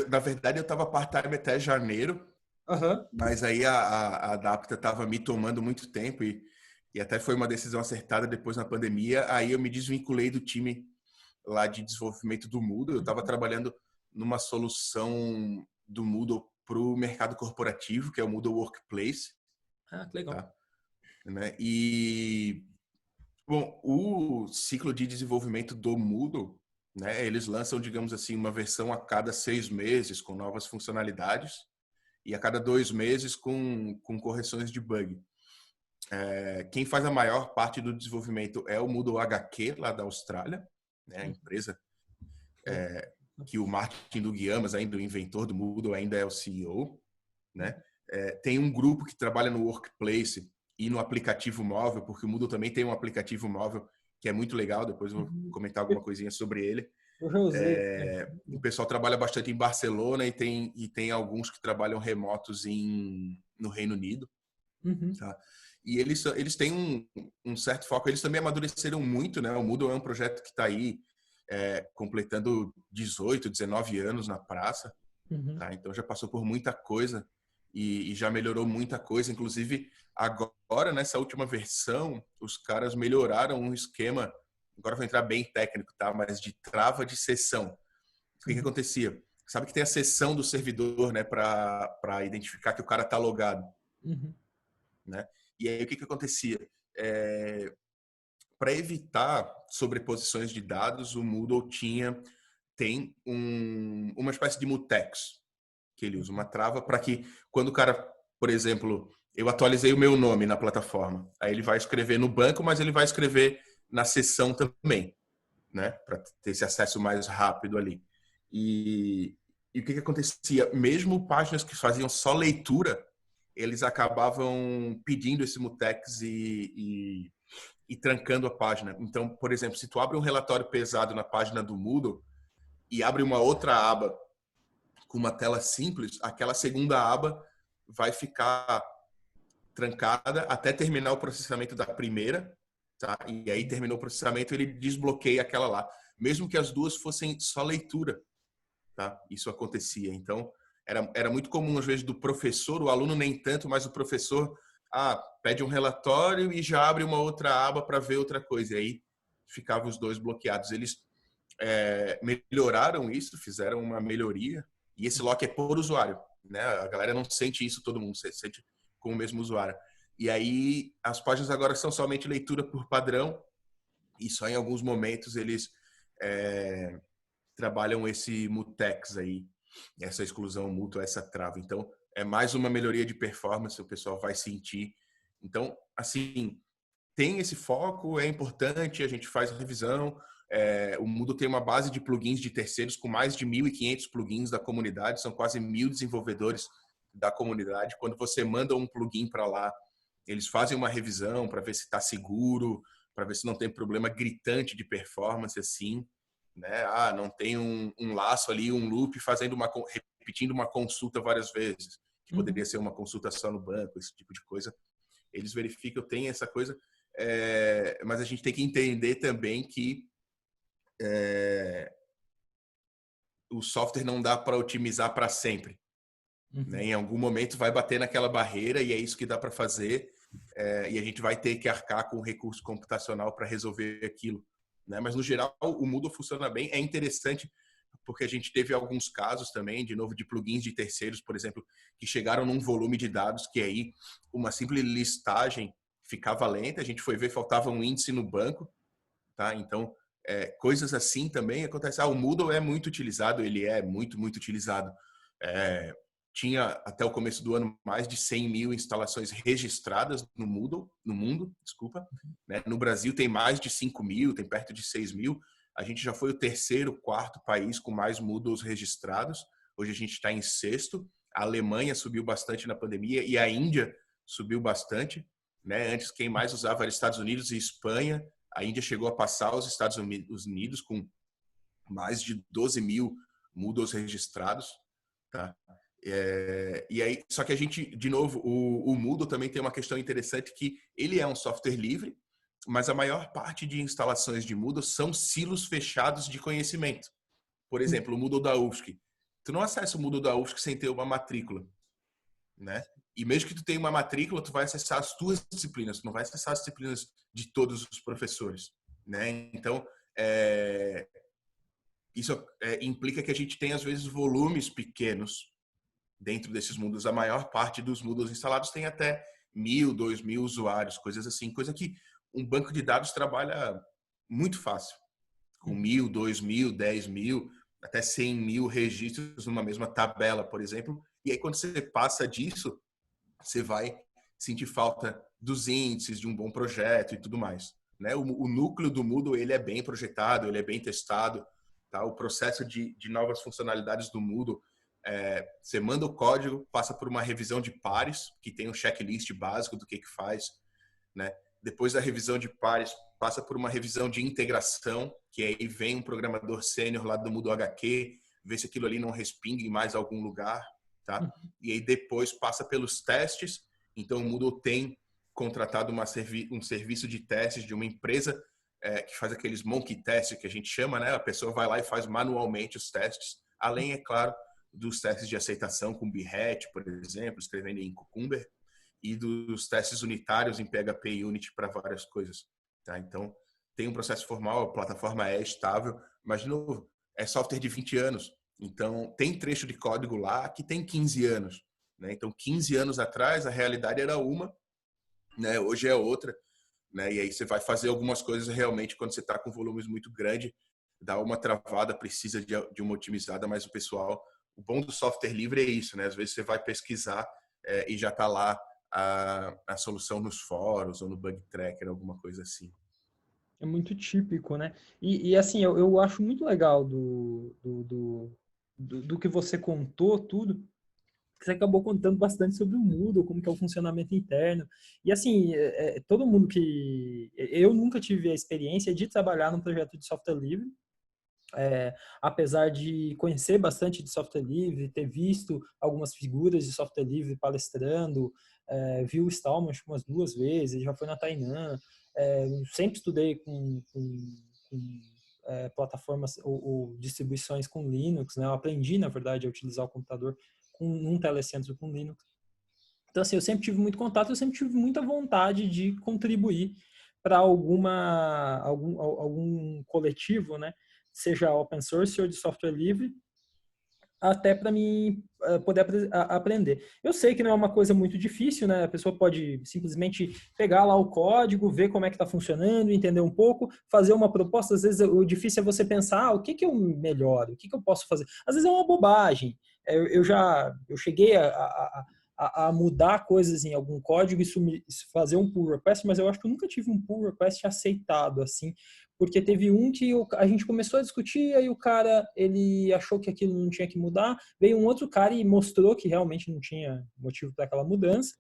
Na verdade, eu estava part-time até janeiro, Aham. mas aí a Adapta estava me tomando muito tempo e até foi uma decisão acertada depois na pandemia. Aí eu me desvinculei do time lá de desenvolvimento do Moodle. Eu estava trabalhando numa solução do Moodle para o mercado corporativo, que é o Moodle Workplace, Ah, que legal. tá? Né? E, bom, o ciclo de desenvolvimento do Moodle, né? Eles lançam, digamos assim, uma versão a cada 6 meses com novas funcionalidades e a cada 2 meses com correções de bug. Quem faz a maior parte do desenvolvimento é o Moodle HQ, lá da Austrália, né? A empresa que o Martin do Guiamas, ainda o inventor do Moodle, ainda é o CEO, né? Tem um grupo que trabalha no Workplace e no aplicativo móvel, porque o Moodle também tem um aplicativo móvel que é muito legal, depois eu vou Uhum. comentar alguma coisinha sobre ele. Eu já usei. O pessoal trabalha bastante em Barcelona e tem alguns que trabalham remotos no Reino Unido. Uhum. Tá? E eles têm um certo foco, eles também amadureceram muito, né? O Moodle é um projeto que está aí completando 18, 19 anos na praça, Uhum. tá? Então já passou por muita coisa e já melhorou muita coisa. Inclusive, agora, nessa última versão, os caras melhoraram um esquema, agora vou entrar bem técnico, tá? Mas de trava de sessão. O que Uhum. acontecia? Sabe que tem a sessão do servidor, né? Para identificar que o cara está logado, Uhum. né? E aí, o que acontecia? Para evitar sobreposições de dados, o Moodle tem uma espécie de mutex que ele usa, uma trava para que quando o cara, por exemplo, eu atualizei o meu nome na plataforma, aí ele vai escrever no banco, mas ele vai escrever na sessão também, né, para ter esse acesso mais rápido ali. E o que acontecia? Mesmo páginas que faziam só leitura, eles acabavam pedindo esse mutex e trancando a página. Então, por exemplo, se tu abre um relatório pesado na página do Moodle e abre uma outra aba com uma tela simples, aquela segunda aba vai ficar trancada até terminar o processamento da primeira, tá? E aí terminou o processamento, ele desbloqueia aquela lá. mesmo que as duas fossem só leitura, tá? Isso acontecia. Então, era muito comum, às vezes, do professor, o aluno nem tanto, mas o professor pede um relatório e já abre uma outra aba para ver outra coisa. E aí ficavam os dois bloqueados. Eles melhoraram isso, fizeram uma melhoria. E esse lock é por usuário, né? A galera não sente isso, todo mundo sente com o mesmo usuário. E aí as páginas agora são somente leitura por padrão e só em alguns momentos eles trabalham esse mutex aí, essa exclusão mútua, essa trava. Então, é mais uma melhoria de performance, o pessoal vai sentir. Então, assim, tem esse foco, é importante, a gente faz a revisão. O Moodle tem uma base de plugins de terceiros com mais de 1.500 plugins da comunidade, são quase 1.000 desenvolvedores da comunidade. Quando você manda um plugin para lá, eles fazem uma revisão para ver se está seguro, para ver se não tem problema gritante de performance assim, né? Não tem um laço ali, um loop repetindo uma consulta várias vezes, que poderia ser uma consulta só no banco, esse tipo de coisa. Eles verificam, tem essa coisa, mas a gente tem que entender também que o software não dá para otimizar para sempre. Né? Em algum momento vai bater naquela barreira e é isso que dá para fazer. E a gente vai ter que arcar com recurso computacional para resolver aquilo. Né? Mas, no geral, o Moodle funciona bem. É interessante porque a gente teve alguns casos também, de novo, de plugins de terceiros, por exemplo, que chegaram num volume de dados que aí uma simples listagem ficava lenta. A gente foi ver, faltava um índice no banco. Tá? Então, coisas assim também acontecem. O Moodle é muito utilizado, ele é muito, muito utilizado. Tinha, até o começo do ano, mais de 100 mil instalações registradas no mundo, desculpa. Né? No Brasil tem mais de 5 mil, tem perto de 6 mil. A gente já foi o terceiro, quarto país com mais Moodles registrados. Hoje a gente está em sexto. A Alemanha subiu bastante na pandemia e a Índia subiu bastante. Né? Antes, quem mais usava era Estados Unidos e Espanha. A Índia chegou a passar os Estados Unidos com mais de 12 mil Moodles registrados. Tá? E aí, só que a gente, de novo, o Moodle também tem uma questão interessante que ele é um software livre, mas a maior parte de instalações de Moodle são silos fechados de conhecimento. Por exemplo, o Moodle da UFSC. Tu não acessa o Moodle da UFSC sem ter uma matrícula, né? E mesmo que tu tenha uma matrícula, tu vai acessar as tuas disciplinas, tu não vai acessar as disciplinas de todos os professores, né? Então, isso implica que a gente tem, às vezes, volumes pequenos dentro desses Moodles. A maior parte dos Moodles instalados tem até 1.000, 2.000 usuários, coisas assim, coisa que um banco de dados trabalha muito fácil, com 1.000, 2.000, 10.000, até 100.000 registros numa mesma tabela, por exemplo. E aí, quando você passa disso, você vai sentir falta dos índices, de um bom projeto e tudo mais. Né? O núcleo do Moodle ele é bem projetado, ele é bem testado. Tá? O processo de novas funcionalidades do Moodle, você manda o código, passa por uma revisão de pares, que tem um checklist básico do que faz. Né? Depois da revisão de pares, passa por uma revisão de integração, que aí vem um programador sênior lá do Moodle HQ, vê se aquilo ali não respinga em mais algum lugar. Tá? E aí depois passa pelos testes. Então o Moodle tem contratado um serviço de testes de uma empresa que faz aqueles monkey tests que a gente chama, né? A pessoa vai lá e faz manualmente os testes, além, é claro, dos testes de aceitação com Behat, por exemplo, escrevendo em Cucumber, e dos testes unitários em PHP e Unity para várias coisas. Tá? Então tem um processo formal, a plataforma é estável, mas de novo, é software de 20 anos. Então, tem trecho de código lá que tem 15 anos. Né? Então, 15 anos atrás, a realidade era uma, né? Hoje é outra. Né? E aí você vai fazer algumas coisas realmente quando você está com volumes muito grandes, dá uma travada, precisa de uma otimizada, mas o bom do software livre é isso. Né? Às vezes você vai pesquisar e já está lá a solução nos fóruns ou no bug tracker, alguma coisa assim. É muito típico, né? E assim, eu acho muito legal do que você contou tudo, que você acabou contando bastante sobre o Moodle, como que é o funcionamento interno. E assim, todo mundo que... Eu nunca tive a experiência de trabalhar num projeto de software livre, apesar de conhecer bastante de software livre, ter visto algumas figuras de software livre palestrando, vi o Stallman umas 2 vezes, já foi na Tainan, sempre estudei com plataformas ou distribuições com Linux, né? Eu aprendi, na verdade, a utilizar o computador com um telecentro com Linux. Então, assim, eu sempre tive muito contato, eu sempre tive muita vontade de contribuir para algum coletivo, né? Seja open source ou de software livre, até para mim poder aprender. Eu sei que não é uma coisa muito difícil, né? A pessoa pode simplesmente pegar lá o código, ver como é que está funcionando, entender um pouco, fazer uma proposta. Às vezes o difícil é você pensar, o que eu melhoro, o que eu posso fazer. Às vezes é uma bobagem. Eu cheguei a mudar coisas em algum código e fazer um pull request, mas eu acho que eu nunca tive um pull request aceitado assim, porque teve um que a gente começou a discutir, aí o cara, ele achou que aquilo não tinha que mudar, veio um outro cara e mostrou que realmente não tinha motivo para aquela mudança,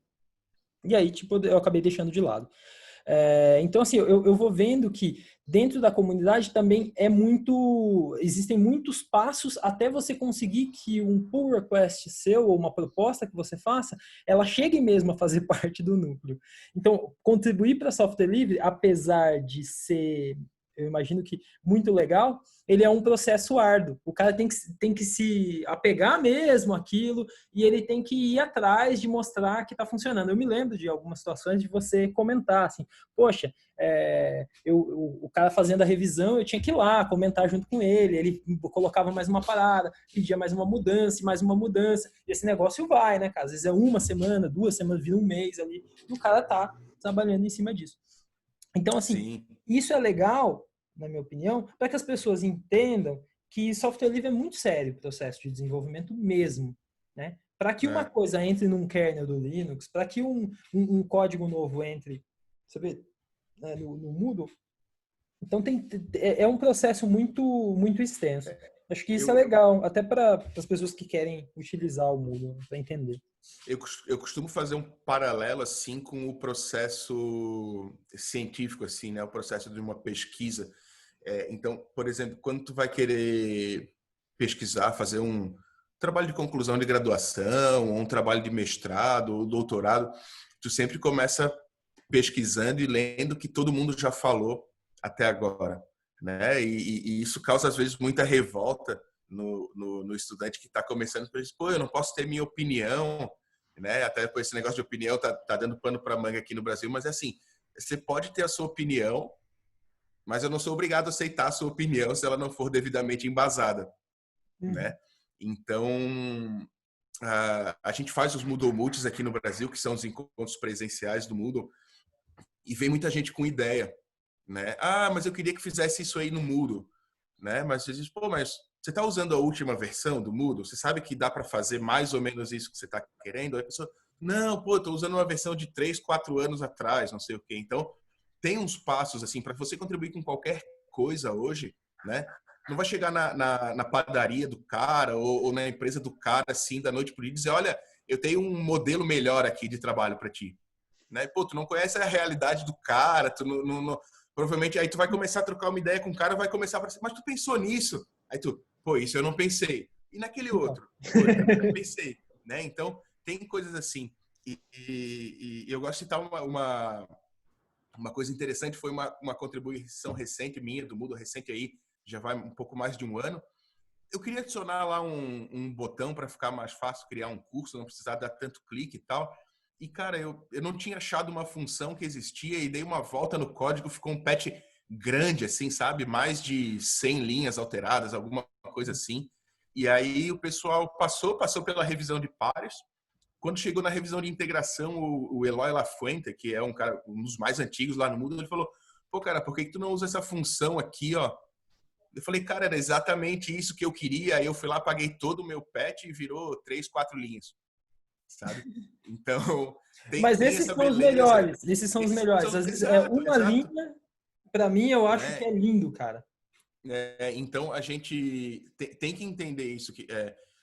e aí, tipo, eu acabei deixando de lado. Então, assim, eu vou vendo que dentro da comunidade também existem muitos passos até você conseguir que um pull request seu ou uma proposta que você faça, ela chegue mesmo a fazer parte do núcleo. Então, contribuir para software livre, apesar de ser, eu imagino que muito legal, ele é um processo árduo. O cara tem que se apegar mesmo àquilo e ele tem que ir atrás de mostrar que está funcionando. Eu me lembro de algumas situações de você comentar assim, poxa, o cara fazendo a revisão, eu tinha que ir lá comentar junto com ele colocava mais uma parada, pedia mais uma mudança, e esse negócio vai, né, cara? Às vezes é uma semana, 2 semanas, vira um mês ali, e o cara tá trabalhando em cima disso. Então, assim, Sim. isso é legal, na minha opinião, para que as pessoas entendam que software livre é muito sério o processo de desenvolvimento mesmo, né? Para que uma coisa entre num kernel do Linux, para que um código novo entre, você vê, né, no Moodle, então é um processo muito extenso. Acho que isso é Eu, legal, até para as pessoas que querem utilizar o Moodle, para entender. eu costumo fazer um paralelo assim com o processo científico, assim, né? O processo de uma pesquisa. Então, por exemplo, quando tu vai querer pesquisar, fazer um trabalho de conclusão de graduação, ou um trabalho de mestrado ou doutorado, tu sempre começa pesquisando e lendo o que todo mundo já falou até agora, né? E isso causa às vezes muita revolta no estudante que está começando, por exemplo, pô, eu não posso ter minha opinião, né? Até com esse negócio de opinião tá dando pano para manga aqui no Brasil, mas é assim, você pode ter a sua opinião, mas eu não sou obrigado a aceitar a sua opinião se ela não for devidamente embasada, né? Então, a gente faz os Moodle Multis aqui no Brasil, que são os encontros presenciais do Moodle, e vem muita gente com ideia, né? Ah, mas eu queria que fizesse isso aí no Moodle, né? Mas você diz, pô, mas você está usando a última versão do Moodle? Você sabe que dá para fazer mais ou menos isso que você está querendo? Aí a pessoa, não, pô, estou usando uma versão de 3, 4 anos atrás, não sei o quê. Então, tem uns passos, assim, para você contribuir com qualquer coisa hoje, né? Não vai chegar na padaria do cara ou na empresa do cara, assim, da noite pro dia e dizer, olha, eu tenho um modelo melhor aqui de trabalho para ti. Né? Pô, tu não conhece a realidade do cara, tu provavelmente aí tu vai começar a trocar uma ideia com o cara, vai começar a falar, mas tu pensou nisso? Aí tu, pô, isso eu não pensei. E naquele outro? Pô, eu também não pensei, né? Então, tem coisas assim. E eu gosto de citar uma coisa interessante, foi uma contribuição recente minha, do Moodle, recente aí, já vai um pouco mais de um ano. Eu queria adicionar lá um botão para ficar mais fácil criar um curso, não precisar dar tanto clique e tal. E, cara, eu não tinha achado uma função que existia e dei uma volta no código, ficou um patch grande, assim, sabe? Mais de 100 linhas alteradas, alguma coisa assim. E aí o pessoal passou pela revisão de pares. Quando chegou na revisão de integração, o Eloy Lafuente, que é um cara, um dos mais antigos lá no mundo, ele falou, pô, cara, por que tu não usa essa função aqui, ó? Eu falei, cara, era exatamente isso que eu queria. Aí eu fui lá, paguei todo o meu patch e virou 3, 4 linhas, sabe? Então, Mas tem esses essa são os beleza. melhores. Esses são os Esses melhores. são, Às vezes é exato, uma exato. linha, para mim, eu acho que Né? é lindo, cara. Então, a gente tem que entender isso. Que,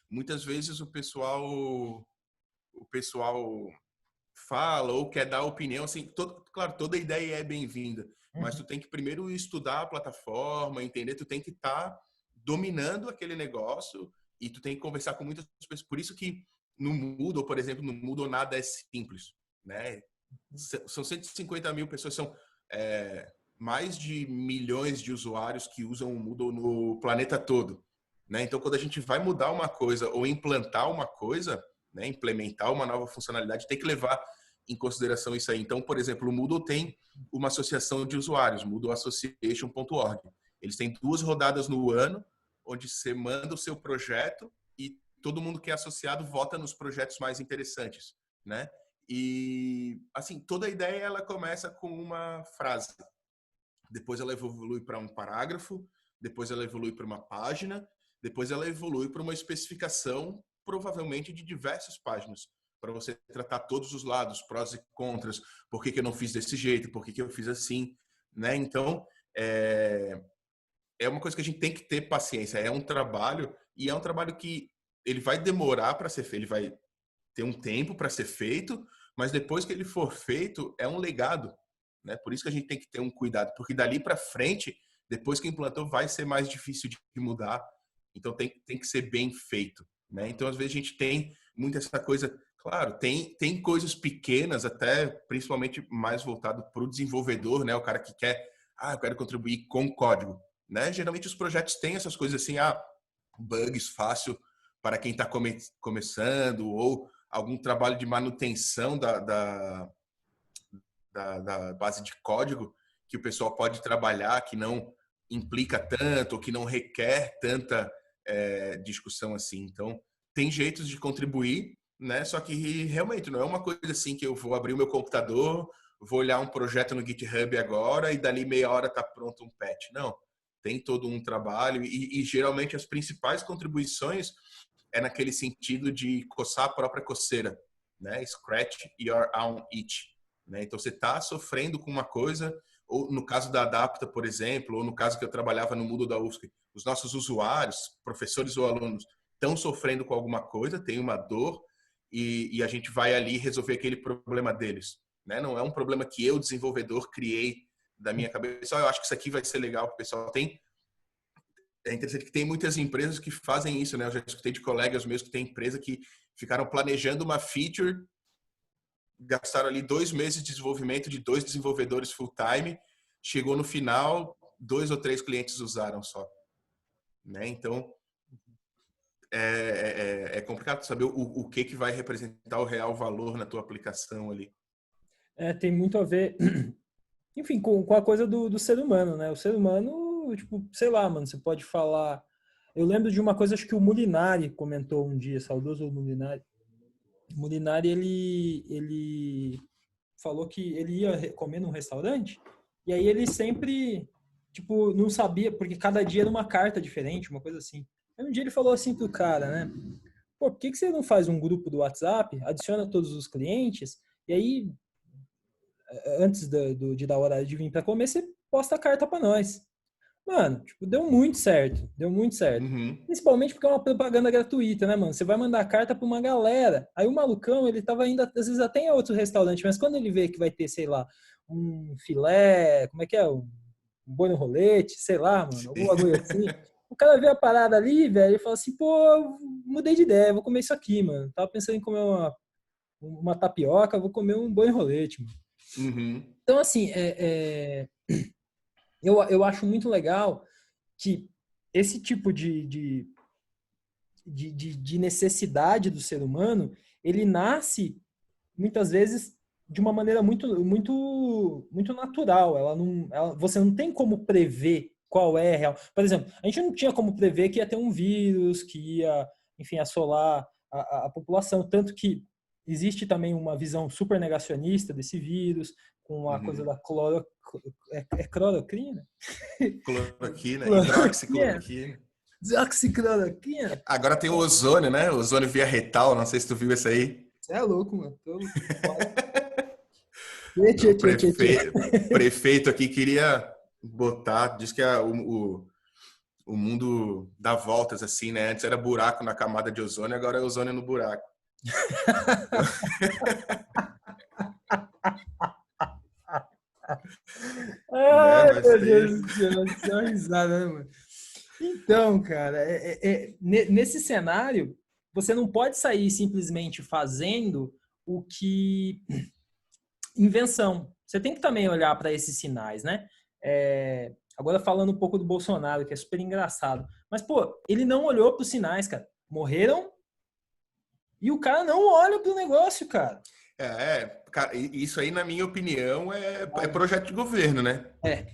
muitas vezes o pessoal fala ou quer dar opinião. Assim, claro, toda ideia é bem-vinda, mas tu tem que primeiro estudar a plataforma, entender, tu tem que estar dominando aquele negócio e tu tem que conversar com muitas pessoas. Por isso que no Moodle, por exemplo, no Moodle nada é simples, né? São 150 mil pessoas, são mais de milhões de usuários que usam o Moodle no planeta todo, né? Então, quando a gente vai mudar uma coisa ou implantar uma coisa, né, implementar uma nova funcionalidade, tem que levar em consideração isso aí. Então, por exemplo, o Moodle tem uma associação de usuários, moodleassociation.org. Eles têm 2 rodadas no ano, onde você manda o seu projeto e todo mundo que é associado vota nos projetos mais interessantes, né? E, assim, toda a ideia, ela começa com uma frase. Depois ela evolui para um parágrafo, depois ela evolui para uma página, depois ela evolui para uma especificação, provavelmente de diversas páginas, para você tratar todos os lados, prós e contras, por que eu não fiz desse jeito, por que eu fiz assim, né? Então, é uma coisa que a gente tem que ter paciência, é um trabalho, e é um trabalho que ele vai demorar para ser feito, ele vai ter um tempo para ser feito, mas depois que ele for feito, é um legado, né? Por isso que a gente tem que ter um cuidado, porque dali para frente, depois que implantou, vai ser mais difícil de mudar. Então tem que ser bem feito, né? Então às vezes a gente tem muita essa coisa, claro, tem coisas pequenas, até principalmente mais voltado para o desenvolvedor, né? O cara que quer, eu quero contribuir com código, né? Geralmente os projetos têm essas coisas assim, bugs fácil para quem está começando, ou algum trabalho de manutenção da base de código que o pessoal pode trabalhar, que não implica tanto, ou que não requer tanta discussão assim. Então, tem jeitos de contribuir, né? Só que realmente não é uma coisa assim que eu vou abrir o meu computador, vou olhar um projeto no GitHub agora e dali meia hora está pronto um patch. Não, tem todo um trabalho e geralmente as principais contribuições é naquele sentido de coçar a própria coceira, né? Scratch your own itch, né? Então você está sofrendo com uma coisa, ou no caso da Adapta, por exemplo, ou no caso que eu trabalhava no Moodle da UFSC, os nossos usuários, professores ou alunos, estão sofrendo com alguma coisa, tem uma dor e a gente vai ali resolver aquele problema deles, né? Não é um problema que eu, desenvolvedor, criei da minha cabeça. Eu acho que isso aqui vai ser legal para o pessoal. É interessante que tem muitas empresas que fazem isso, né? Eu já escutei de colegas meus que tem empresa que ficaram planejando uma feature, gastaram ali 2 meses de desenvolvimento de 2 desenvolvedores full-time, chegou no final, 2 ou 3 clientes usaram só, né? Então, é complicado saber o que vai representar o real valor na tua aplicação ali. Tem muito a ver, enfim, com a coisa do ser humano, né? O ser humano, tipo, sei lá, mano, você pode falar... Eu lembro de uma coisa, acho que o Molinari comentou um dia, saudoso Molinari. O Molinari, ele falou que ele ia comer num restaurante e aí ele sempre, tipo, não sabia, porque cada dia era uma carta diferente, uma coisa assim. Aí um dia ele falou assim pro cara, né? Pô, por que você não faz um grupo do WhatsApp, adiciona todos os clientes e aí antes de dar o horário de vir para comer, você posta a carta para nós. Mano, tipo, deu muito certo. Deu muito certo. Uhum. Principalmente porque é uma propaganda gratuita, né, mano? Você vai mandar carta pra uma galera. Aí o malucão, ele tava indo, às vezes até em outro restaurante, mas quando ele vê que vai ter, sei lá, um filé, como é que é? Um boi no rolete, sei lá, mano, algum bagulho assim. O cara vê a parada ali, velho, e fala assim, pô, mudei de ideia, vou comer isso aqui, mano. Tava pensando em comer uma tapioca, vou comer um boi no rolete, mano. Uhum. Então, assim, eu acho muito legal que esse tipo de necessidade do ser humano, ele nasce muitas vezes de uma maneira muito natural. Você não tem como prever qual é a real. Por exemplo, a gente não tinha como prever que ia ter um vírus que ia, enfim, assolar a população, tanto que existe também uma visão super negacionista desse vírus, com a coisa Uhum. da cloroquina? Cloroquina, Cloroquina? hidroxicloroquina. Desoxicloroquina? Agora tem o ozônio, né? O ozônio via retal, não sei se tu viu isso aí. Você é louco, mano. O Tchê. prefeito aqui queria botar, diz que o mundo dá voltas assim, né? Antes era buraco na camada de ozônio, agora é ozônio no buraco. Então... né? Ai, Mas meu tem... Deus do céu, isso é uma risada, né, mano? Então, cara, nesse cenário, você não pode sair simplesmente fazendo o que... Invenção. Você tem que também olhar para esses sinais, né? Agora falando um pouco do Bolsonaro, que é super engraçado. Mas, pô, ele não olhou para os sinais, cara. Morreram e o cara não olha para o negócio, cara. Cara, isso aí, na minha opinião, é projeto de governo, né? É,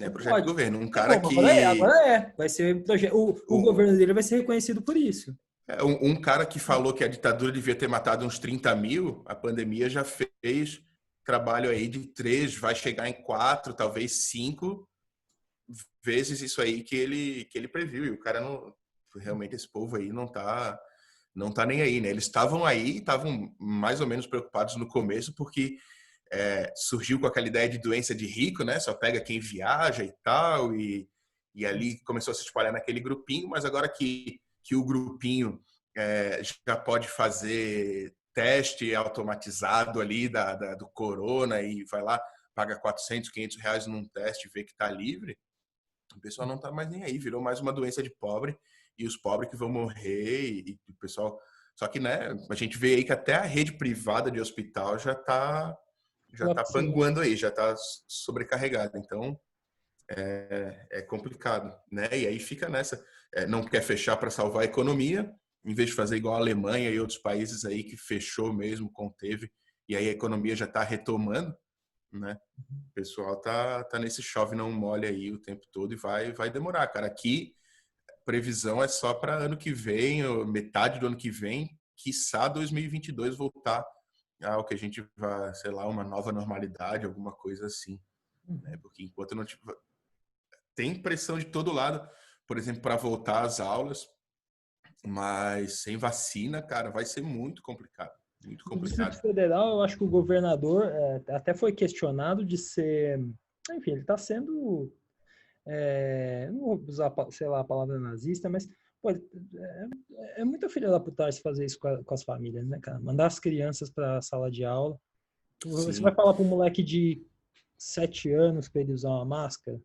É não projeto de pode. governo. Um Tá cara bom, agora é, que. agora é. Vai ser o governo dele vai ser reconhecido por isso. Um cara que falou que a ditadura devia ter matado uns 30 mil, a pandemia já fez trabalho aí de 3, vai chegar em 4, talvez 5 vezes isso aí que ele previu. E o cara não. Realmente, esse povo aí não tá nem aí, né? Eles estavam aí, estavam mais ou menos preocupados no começo, porque surgiu com aquela ideia de doença de rico, né? Só pega quem viaja e tal, e ali começou a se espalhar naquele grupinho, mas agora que o grupinho já pode fazer teste automatizado ali do corona e vai lá, paga 400, 500 reais num teste e vê que está livre, o pessoal não está mais nem aí, virou mais uma doença de pobre e os pobres que vão morrer e o pessoal... Só que, né, a gente vê aí que até a rede privada de hospital já tá panguando aí, já está sobrecarregada. Então, é complicado, né? E aí fica nessa. Não quer fechar para salvar a economia, em vez de fazer igual a Alemanha e outros países aí que fechou mesmo, conteve, e aí a economia já está retomando, né? O pessoal tá nesse chove não molha aí o tempo todo e vai demorar, cara. Aqui, previsão é só para ano que vem, ou metade do ano que vem, quiçá 2022 voltar ao que a gente vai, sei lá, uma nova normalidade, alguma coisa assim, né? Porque enquanto não tiver... Tem pressão de todo lado, por exemplo, para voltar às aulas, mas sem vacina, cara, vai ser muito complicado, muito No Distrito complicado. Federal, eu acho que o governador até foi questionado de ser. Enfim, ele está sendo. Não vou usar, sei lá, a palavra nazista, mas pô, é muita filha da putagem fazer isso com as famílias, né, cara? Mandar as crianças para a sala de aula. Você vai Sim. falar para um moleque de 7 anos para ele usar uma máscara?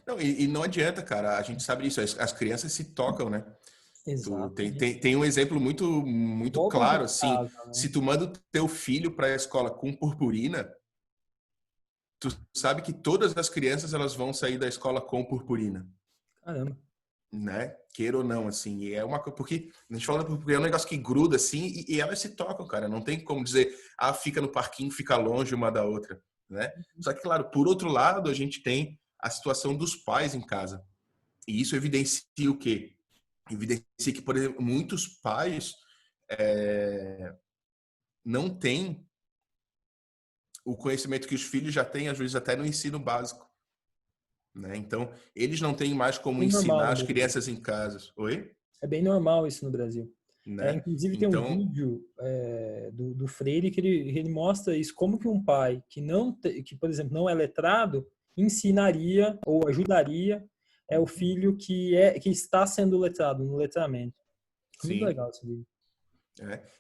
Não, e não adianta, cara, a gente sabe disso, as crianças se tocam, né? Exatamente. Tem um exemplo muito, muito Voltam para claro, assim, casa, se né? tu manda o teu filho para a escola com purpurina, tu sabe que todas as crianças elas vão sair da escola com purpurina, Caramba. né? Queira ou não, assim, e é uma coisa, porque a gente fala porque é um negócio que gruda, assim, e elas se tocam, cara, não tem como dizer, fica no parquinho, fica longe uma da outra, né? Só que, claro, por outro lado, a gente tem a situação dos pais em casa, e isso evidencia o quê? Evidencia que, por exemplo, muitos pais não têm o conhecimento que os filhos já têm, às vezes até no ensino básico, né? Então, eles não têm mais como Bem normal ensinar no as Brasil. crianças em casa. Oi? É bem normal isso no Brasil. Né? Inclusive tem um Então, vídeo do Freire que ele mostra isso, como que um pai que que, por exemplo, não é letrado, ensinaria ou ajudaria o filho que está sendo letrado, no letramento. Muito sim. legal esse vídeo.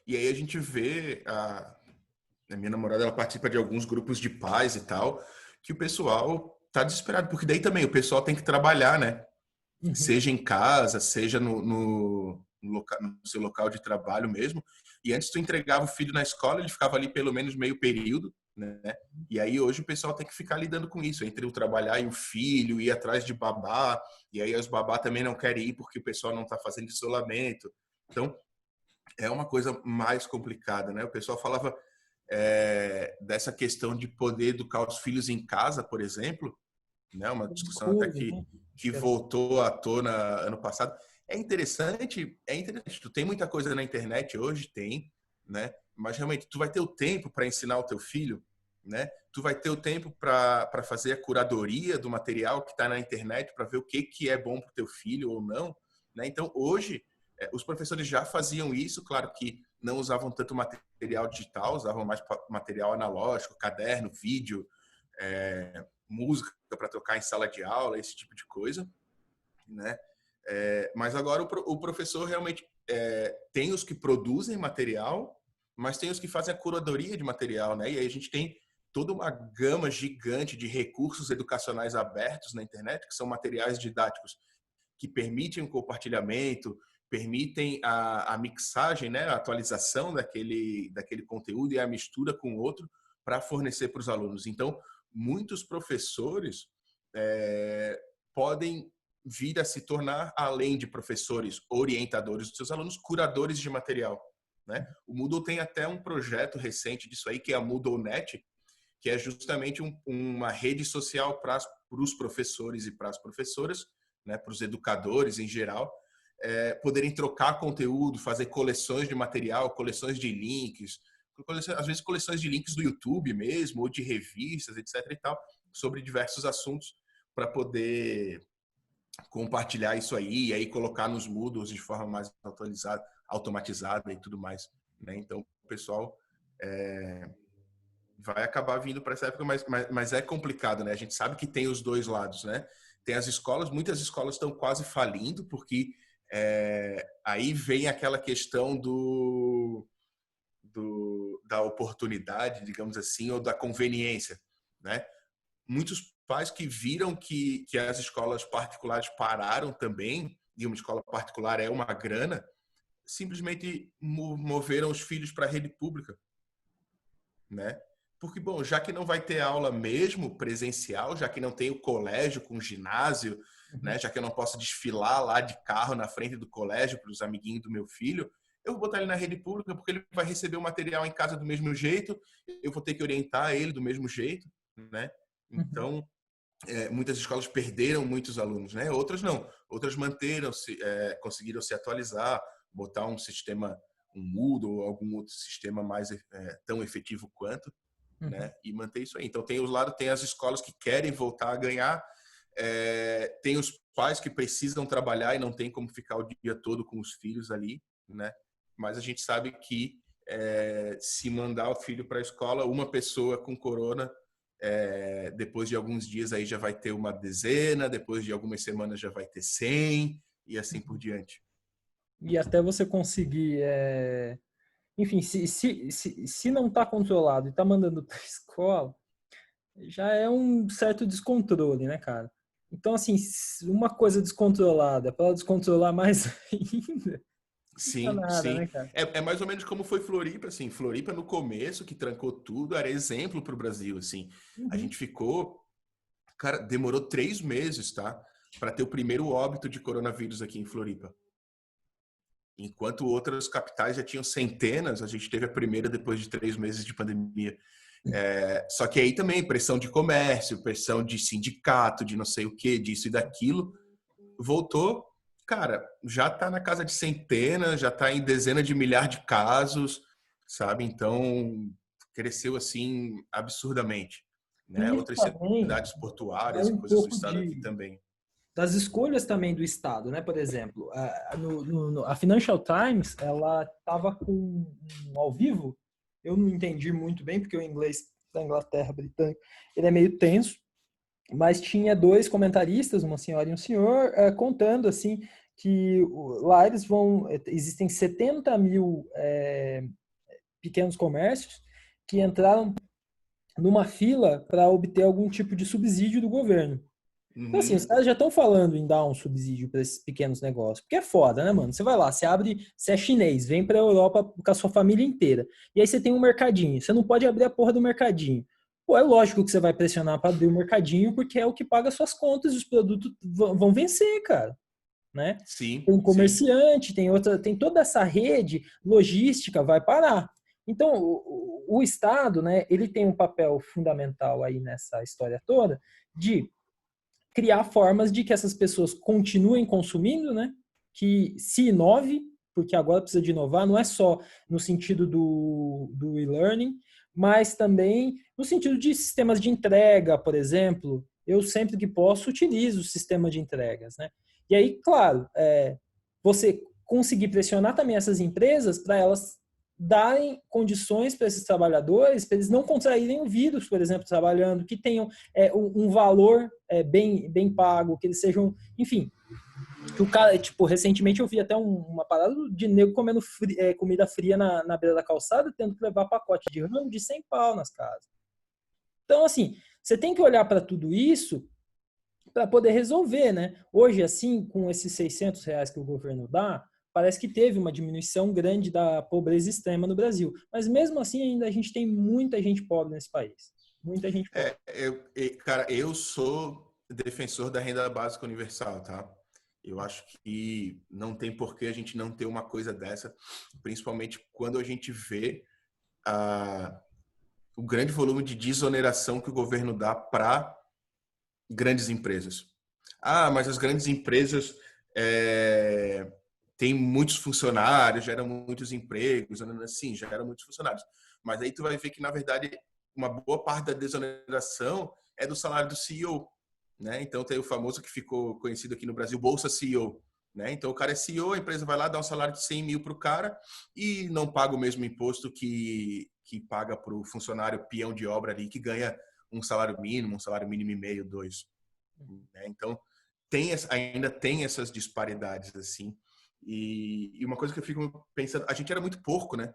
E aí a gente vê a minha namorada, ela participa de alguns grupos de pais e tal, que o pessoal tá desesperado, porque daí também o pessoal tem que trabalhar, né? Uhum. Seja em casa, seja no seu local de trabalho mesmo. E antes tu entregava o filho na escola, ele ficava ali pelo menos meio período, né? E aí hoje o pessoal tem que ficar lidando com isso, entre o trabalhar e o filho, ir atrás de babá, e aí os babá também não querem ir porque o pessoal não está fazendo isolamento. Então, é uma coisa mais complicada, né? O pessoal falava dessa questão de poder educar os filhos em casa, por exemplo, né? Uma discussão até Curso, né? Acho que que era. voltou à tona ano passado. É interessante. Tu tem muita coisa na internet hoje, tem, né? Mas realmente tu vai ter o tempo para ensinar o teu filho, né? Tu vai ter o tempo para fazer a curadoria do material que está na internet para ver o que é bom para o teu filho ou não, né? Então hoje os professores já faziam isso, claro que não usavam tanto material digital, usavam mais material analógico, caderno, vídeo, música para tocar em sala de aula, esse tipo de coisa, né? Mas agora o professor realmente tem os que produzem material, mas tem os que fazem a curadoria de material, né? E aí a gente tem toda uma gama gigante de recursos educacionais abertos na internet, que são materiais didáticos que permitem o compartilhamento, permitem a mixagem, né? A atualização daquele conteúdo e a mistura com o outro para fornecer para os alunos. Então, muitos professores podem vir a se tornar, além de professores orientadores dos seus alunos, curadores de material, né? O Moodle tem até um projeto recente disso aí, que é a MoodleNet, que é justamente uma rede social para os professores e para as professoras, né, para os educadores em geral, poderem trocar conteúdo, fazer coleções de material, coleções de links, às vezes coleções de links do YouTube mesmo, ou de revistas, etc. e tal, sobre diversos assuntos, para poder compartilhar isso aí, e aí colocar nos Moodles de forma mais automatizada e tudo mais, né? Então, o pessoal vai acabar vindo para essa época, mas é complicado, né? A gente sabe que tem os dois lados, né? Tem as escolas, muitas escolas estão quase falindo, porque aí vem aquela questão da oportunidade, digamos assim, ou da conveniência, né? Muitos pais que viram que as escolas particulares pararam também, e uma escola particular é uma grana, simplesmente moveram os filhos para a rede pública, né? Porque, bom, já que não vai ter aula mesmo presencial, já que não tem o colégio com ginásio, né? Já que eu não posso desfilar lá de carro na frente do colégio para os amiguinhos do meu filho, eu vou botar ele na rede pública porque ele vai receber o material em casa do mesmo jeito, eu vou ter que orientar ele do mesmo jeito, né? Então, muitas escolas perderam muitos alunos, né? Outras não. Outras manteram-se, conseguiram se atualizar, botar um sistema, um Moodle ou algum outro sistema mais tão efetivo quanto, né? E manter isso aí. Então, tem as escolas que querem voltar a ganhar, tem os pais que precisam trabalhar e não tem como ficar o dia todo com os filhos ali, né? Mas a gente sabe que se mandar o filho para a escola, uma pessoa com corona, depois de alguns dias aí já vai ter uma dezena, depois de algumas semanas já vai ter 100 e assim por diante. E até você conseguir, enfim, se não está controlado e está mandando para a escola, já é um certo descontrole, né, cara? Então, assim, uma coisa descontrolada, para ela descontrolar mais ainda, não Sim, nada, sim. né, cara? É mais ou menos como foi Floripa, assim. Floripa, no começo, que trancou tudo, era exemplo para o Brasil, assim. A gente ficou... Cara, demorou 3 meses, tá? Para ter o primeiro óbito de coronavírus aqui em Floripa. Enquanto outras capitais já tinham centenas, a gente teve a primeira depois de 3 meses de pandemia. Só que aí também, pressão de comércio, pressão de sindicato, de não sei o que, disso e daquilo. Voltou, cara, já tá na casa de centenas, já tá em dezenas de milhares de casos, sabe? Então, cresceu assim absurdamente, né? E isso Outras também cidades é portuárias e um coisas do pouco estado aqui também. das escolhas também do Estado, né? Por exemplo, a Financial Times, ela estava com um ao vivo, eu não entendi muito bem, porque o inglês da Inglaterra britânica, ele é meio tenso, mas tinha dois comentaristas, uma senhora e um senhor, contando assim que lá existem 70 mil pequenos comércios que entraram numa fila para obter algum tipo de subsídio do governo. Então, assim, os caras já estão falando em dar um subsídio para esses pequenos negócios, porque é foda, né, mano? Você vai lá, você é chinês, vem para a Europa com a sua família inteira, e aí você tem um mercadinho, você não pode abrir a porra do mercadinho. Pô, é lógico que você vai pressionar para abrir o mercadinho, porque é o que paga suas contas e os produtos vão vencer, cara, né? Sim, Tem um sim. comerciante, tem toda essa rede logística, vai parar. Então, o Estado, né, ele tem um papel fundamental aí nessa história toda de criar formas de que essas pessoas continuem consumindo, né? Que se inove, porque agora precisa de inovar, não é só no sentido do e-learning, mas também no sentido de sistemas de entrega, por exemplo. Eu sempre que posso utilizo o sistema de entregas, né? E aí, claro, você conseguir pressionar também essas empresas para elas darem condições para esses trabalhadores, para eles não contraírem o vírus, por exemplo, trabalhando, que tenham um valor bem pago, que eles sejam, enfim, que o cara, tipo, recentemente eu vi até uma parada de nego comendo comida fria na beira da calçada, tendo que levar pacote de rango de 100 pau nas casas. Então, assim, você tem que olhar para tudo isso para poder resolver, né? Hoje, assim, com esses R$ 600 que o governo dá, parece que teve uma diminuição grande da pobreza extrema no Brasil. Mas mesmo assim, ainda a gente tem muita gente pobre nesse país. Muita gente pobre. Cara, eu sou defensor da renda básica universal, tá? Eu acho que não tem por que a gente não ter uma coisa dessa, principalmente quando a gente vê o grande volume de desoneração que o governo dá para grandes empresas. Mas as grandes empresas têm muitos funcionários, geram muitos empregos, assim, geram muitos funcionários. Mas aí tu vai ver que, na verdade, uma boa parte da desoneração é do salário do CEO, né? Então tem o famoso que ficou conhecido aqui no Brasil, Bolsa CEO, né? Então o cara é CEO, a empresa vai lá, dá um salário de 100 mil para o cara e não paga o mesmo imposto que paga para o funcionário peão de obra ali, que ganha um salário mínimo e meio, dois. Né? Então ainda tem essas disparidades assim. E uma coisa que eu fico pensando, a gente era muito porco, né?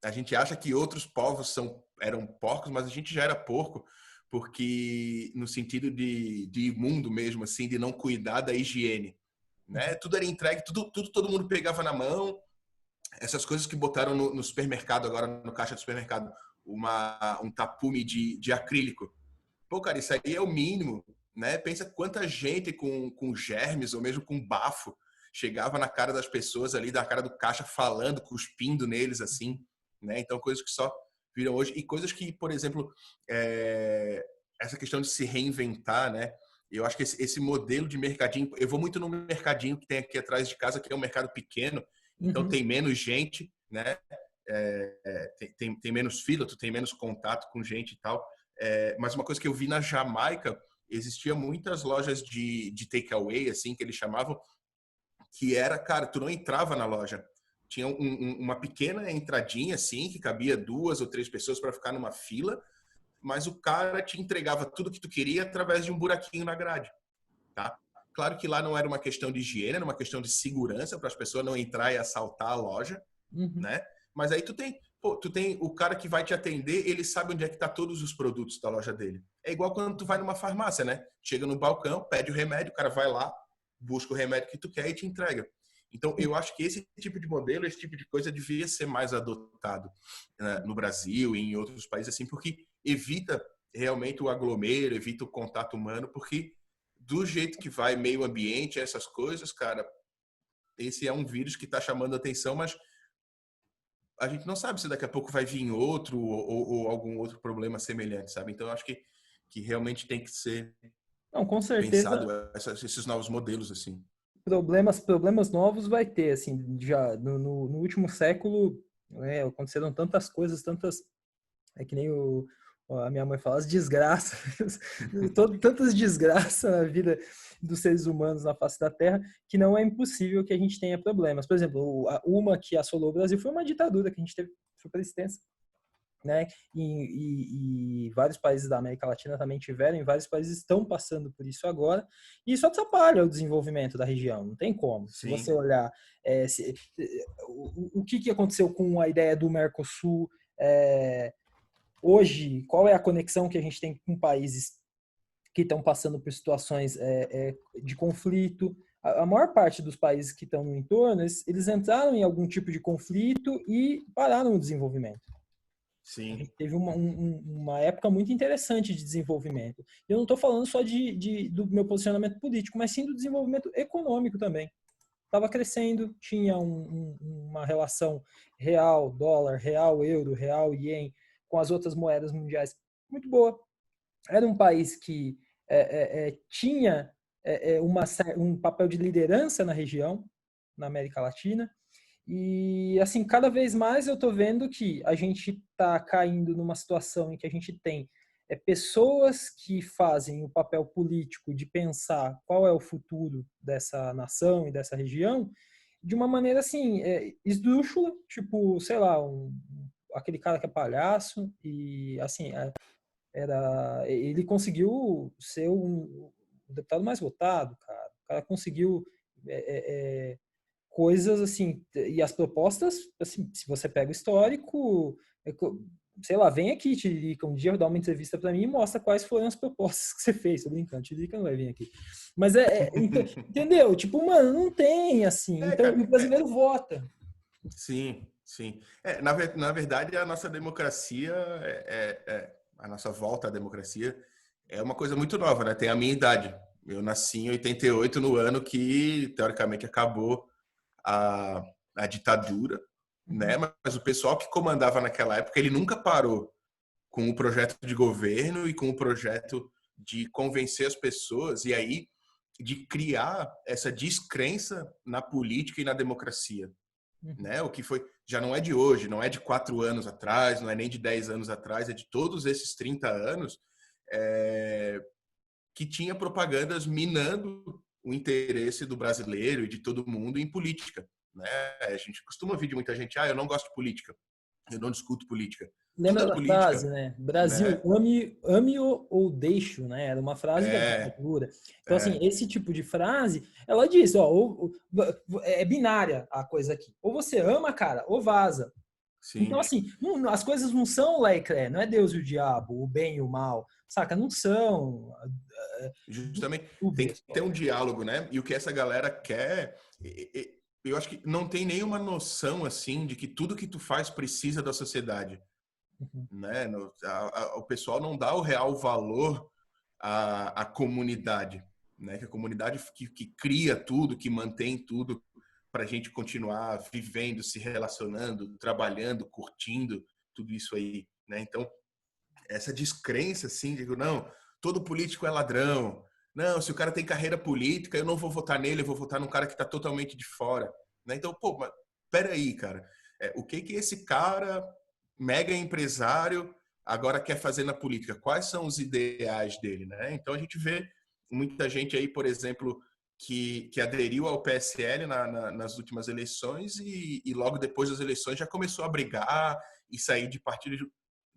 A gente acha que outros povos eram porcos, mas a gente já era porco, porque no sentido de imundo mesmo, assim, de não cuidar da higiene, né? Tudo era entregue, tudo todo mundo pegava na mão. Essas coisas que botaram no supermercado agora, no caixa do supermercado, um tapume de acrílico. Pô, cara, isso aí é o mínimo, né? Pensa quanta gente com germes ou mesmo com bafo chegava na cara das pessoas ali, da cara do caixa, falando, cuspindo neles, assim, né? Então, coisas que só viram hoje. E coisas que, por exemplo, essa questão de se reinventar, né? Eu acho que esse modelo de mercadinho... Eu vou muito no mercadinho que tem aqui atrás de casa, que é um mercado pequeno, então Uhum. tem menos gente, né? Tem menos fila, tu tem menos contato com gente e tal. Mas uma coisa que eu vi na Jamaica, existia muitas lojas de takeaway, assim, que eles chamavam, que era, cara, tu não entrava na loja. Tinha uma pequena entradinha, assim, que cabia 2 ou 3 pessoas para ficar numa fila, mas o cara te entregava tudo que tu queria através de um buraquinho na grade, tá? Claro que lá não era uma questão de higiene, era uma questão de segurança para as pessoas não entrar e assaltar a loja, Uhum. né? Mas aí tu tem o cara que vai te atender, ele sabe onde é que tá todos os produtos da loja dele. É igual quando tu vai numa farmácia, né? Chega no balcão, pede o remédio, o cara vai lá, busca o remédio que tu quer e te entrega. Então, eu acho que esse tipo de modelo, esse tipo de coisa devia ser mais adotado, né, no Brasil e em outros países, assim, porque evita realmente o aglomero, evita o contato humano, porque do jeito que vai meio ambiente, essas coisas, cara, esse é um vírus que está chamando a atenção, mas a gente não sabe se daqui a pouco vai vir outro ou algum outro problema semelhante, sabe? Então, eu acho que realmente tem que ser Não, com certeza, pensado esses novos modelos, assim. problemas novos vai ter, assim, já no último século, né, aconteceram tantas coisas, é que nem a minha mãe fala, as desgraças, tantas desgraças na vida dos seres humanos na face da Terra, que não é impossível que a gente tenha problemas. Por exemplo, uma que assolou o Brasil foi uma ditadura que a gente teve super extensa, né? E vários países da América Latina também tiveram, e vários países estão passando por isso agora, e isso atrapalha o desenvolvimento da região, não tem como. Se você Sim, olhar o que aconteceu com a ideia do Mercosul, é, hoje, qual é a conexão que a gente tem com países que estão passando por situações de conflito? A maior parte dos países que estão no entorno, eles entraram em algum tipo de conflito e pararam o desenvolvimento. A sim. gente teve uma época muito interessante de desenvolvimento. Eu não estou falando só do meu posicionamento político, mas sim do desenvolvimento econômico também. Estava crescendo, tinha uma relação real dólar, real euro, real ien com as outras moedas mundiais muito boa. Era um país que tinha um papel de liderança na região, na América Latina, e assim, cada vez mais eu estou vendo que a gente está caindo numa situação em que a gente tem pessoas que fazem o papel político de pensar qual é o futuro dessa nação e dessa região de uma maneira assim, esdrúxula, tipo, sei lá, aquele cara que é palhaço e assim, ele conseguiu ser o deputado mais votado, cara. O cara conseguiu coisas assim, e as propostas, assim, se você pega o histórico, sei lá, vem aqui, Tiririca, um dia dá uma entrevista para mim e mostra quais foram as propostas que você fez. Tô brincando, Tiririca não vai vir aqui. Mas entendeu? Tipo, mano, não tem assim. Então, Cara, o brasileiro vota. sim, sim. Na verdade, a nossa democracia a nossa volta à democracia, é uma coisa muito nova, né? Tem a minha idade. Eu nasci em 88, no ano que, teoricamente, acabou a, a ditadura, né? Mas o pessoal que comandava naquela época, ele nunca parou com o projeto de governo e com o projeto de convencer as pessoas e aí de criar essa descrença na política e na democracia, né? O que foi, já não é de hoje, não é de 4 anos atrás, não é nem de 10 anos atrás, é de todos esses 30 anos que tinha propagandas minando o interesse do brasileiro e de todo mundo em política, né? A gente costuma ouvir de muita gente, eu não gosto de política, eu não discuto política. Tudo Lembra é da política, frase, né? Brasil, né? ame-o ou deixe-o, né? Era uma frase da É, ditadura. Então, assim, é, esse tipo de frase, ela diz, ó, é binária a coisa aqui. Ou você ama, cara, ou vaza. Então, sim. assim, as coisas não são não é Deus e o diabo, o bem e o mal, saca? Não são Justamente tem que dúbias. ter um diálogo, né? E o que essa galera quer, eu acho que não tem nenhuma noção assim de que tudo que tu faz precisa da sociedade, né? O pessoal não dá o real valor à comunidade, né? Que a comunidade que cria tudo, que mantém tudo para a gente continuar vivendo, se relacionando, trabalhando, curtindo tudo isso aí, né? Então essa descrença, assim, de não, todo político é ladrão. Não, se o cara tem carreira política, eu não vou votar nele, eu vou votar num cara que está totalmente de fora. Né? Então, pô, mas peraí, cara. O que que esse cara, mega empresário, agora quer fazer na política? Quais são os ideais dele, né? Então, a gente vê muita gente aí, por exemplo, que aderiu ao PSL nas últimas eleições e logo depois das eleições já começou a brigar e sair de partido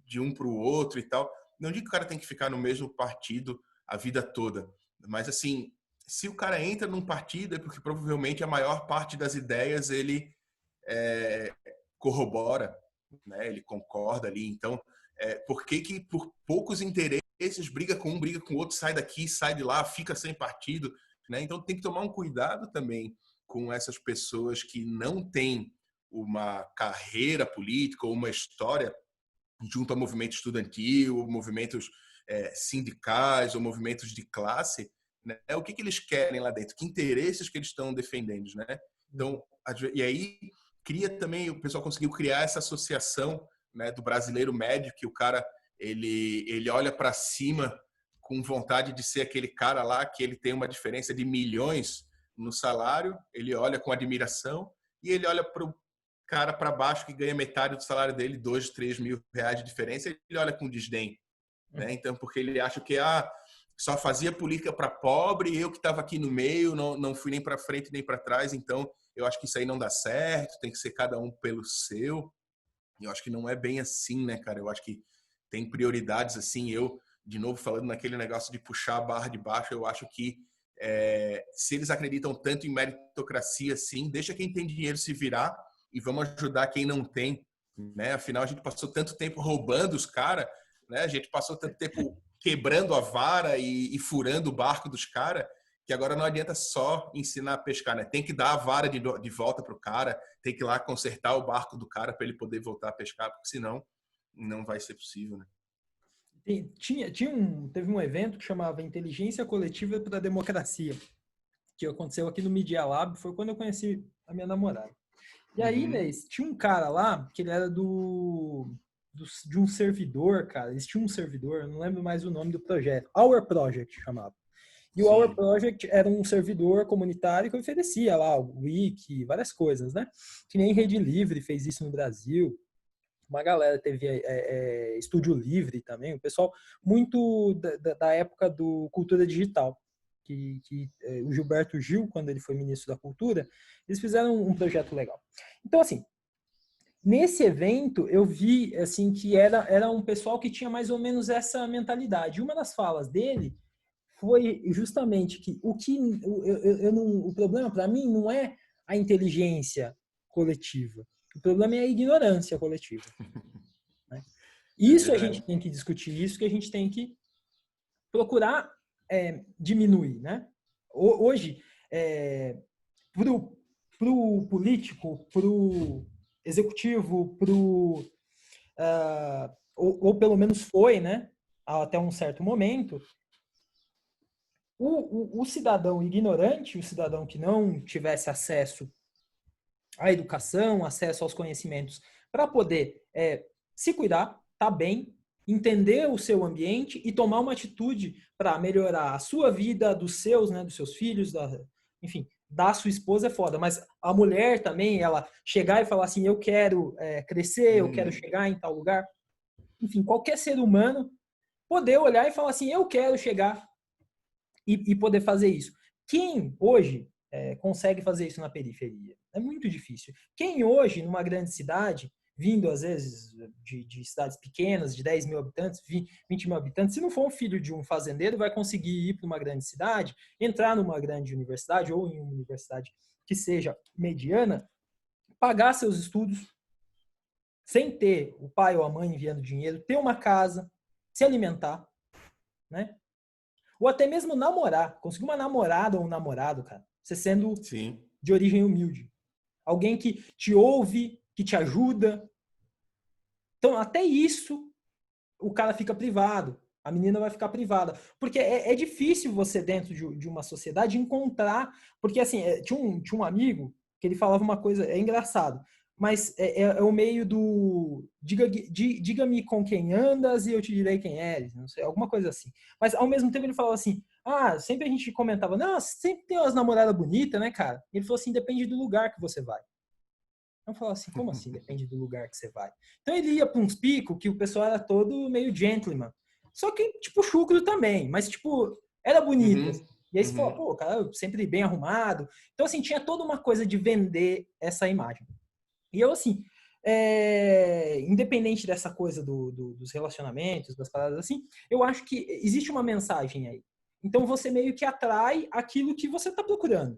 de um para o outro e tal. Não digo que o cara tem que ficar no mesmo partido a vida toda, mas assim, se o cara entra num partido é porque provavelmente a maior parte das ideias ele é, corrobora, né? Ele concorda ali. Então, por que que por poucos interesses briga com um, briga com o outro, sai daqui, sai de lá, fica sem partido, né? Então tem que tomar um cuidado também com essas pessoas que não têm uma carreira política ou uma história junto a movimento estudantil, movimentos sindicais ou movimentos de classe, né? O que que eles querem lá dentro? Que interesses que eles estão defendendo, né? Então, e aí cria também, o pessoal conseguiu criar essa associação, né, do brasileiro médio, que o cara ele olha para cima com vontade de ser aquele cara lá que ele tem uma diferença de milhões no salário, ele olha com admiração e ele olha para o cara para baixo que ganha metade do salário dele, 2, 3 mil reais de diferença, ele olha com desdém, né? Então, porque ele acha que só fazia política para pobre, eu que estava aqui no meio, não fui nem para frente nem para trás, então eu acho que isso aí não dá certo, tem que ser cada um pelo seu. E eu acho que não é bem assim, né, cara? Eu acho que tem prioridades assim. Eu, de novo, falando naquele negócio de puxar a barra de baixo, eu acho que se eles acreditam tanto em meritocracia, sim, deixa quem tem dinheiro se virar e vamos ajudar quem não tem, né? Afinal, a gente passou tanto tempo roubando os caras, né? A gente passou tanto tempo quebrando a vara e furando o barco dos caras, que agora não adianta só ensinar a pescar, né? Tem que dar a vara de volta pro cara, tem que ir lá consertar o barco do cara para ele poder voltar a pescar, porque senão não vai ser possível, né? Teve um evento que chamava Inteligência Coletiva para a Democracia, que aconteceu aqui no Media Lab, foi quando eu conheci a minha namorada. E aí, tinha um cara lá, que ele era de um servidor, cara, eles tinham um servidor, eu não lembro mais o nome do projeto, Our Project chamava. E o Our Sim. Project era um servidor comunitário que oferecia lá o wiki, várias coisas, né? Que nem Rede Livre fez isso no Brasil. Uma galera teve Estúdio Livre também, o pessoal muito da época do Cultura Digital, que o Gilberto Gil, quando ele foi ministro da Cultura, eles fizeram um projeto legal. Então, assim, nesse evento eu vi assim que era um pessoal que tinha mais ou menos essa mentalidade. Uma das falas dele foi justamente que o problema para mim não é a inteligência coletiva, o problema é a ignorância coletiva. Né? É Isso a gente verdade. tem que discutir, isso que a gente tem que procurar diminuir, né? Hoje, pro político, pro executivo, ou pelo menos foi, né? até um certo momento, o cidadão ignorante, o cidadão que não tivesse acesso à educação, acesso aos conhecimentos, para poder se cuidar, tá bem, entender o seu ambiente e tomar uma atitude para melhorar a sua vida, dos seus, né, dos seus filhos, enfim, da sua esposa é foda. Mas a mulher também, ela chegar e falar assim, eu quero crescer, eu quero chegar em tal lugar. Enfim, qualquer ser humano poder olhar e falar assim, eu quero chegar e poder fazer isso. Quem hoje consegue fazer isso na periferia? É muito difícil. Quem hoje, numa grande cidade, vindo às vezes de cidades pequenas, de 10 mil habitantes, 20 mil habitantes, se não for um filho de um fazendeiro, vai conseguir ir para uma grande cidade, entrar numa grande universidade ou em uma universidade que seja mediana, pagar seus estudos sem ter o pai ou a mãe enviando dinheiro, ter uma casa, se alimentar, né? Ou até mesmo namorar. Conseguir uma namorada ou um namorado, cara. Você sendo Sim. de origem humilde. Alguém que te ouve, que te ajuda. Então, até isso, o cara fica privado. A menina vai ficar privada. Porque é difícil você, dentro de uma sociedade, encontrar... Porque, assim, tinha um amigo que ele falava uma coisa... É engraçado. Mas é o meio do... Diga-me com quem andas e eu te direi quem eres. Não sei, alguma coisa assim. Mas, ao mesmo tempo, ele falava assim... Ah, sempre a gente comentava... Não, sempre tem umas namoradas bonitas, né, cara? Ele falou assim... Depende do lugar que você vai. Eu falava assim, como assim? Depende do lugar que você vai. Então ele ia para uns picos que o pessoal era todo meio gentleman. Só que, tipo, chucro também. Mas, tipo, era bonito. Uhum. E aí você fala, pô, cara, sempre bem arrumado. Então, assim, tinha toda uma coisa de vender essa imagem. E eu, assim, independente dessa coisa dos relacionamentos, das paradas assim, eu acho que existe uma mensagem aí. Então, você meio que atrai aquilo que você está procurando.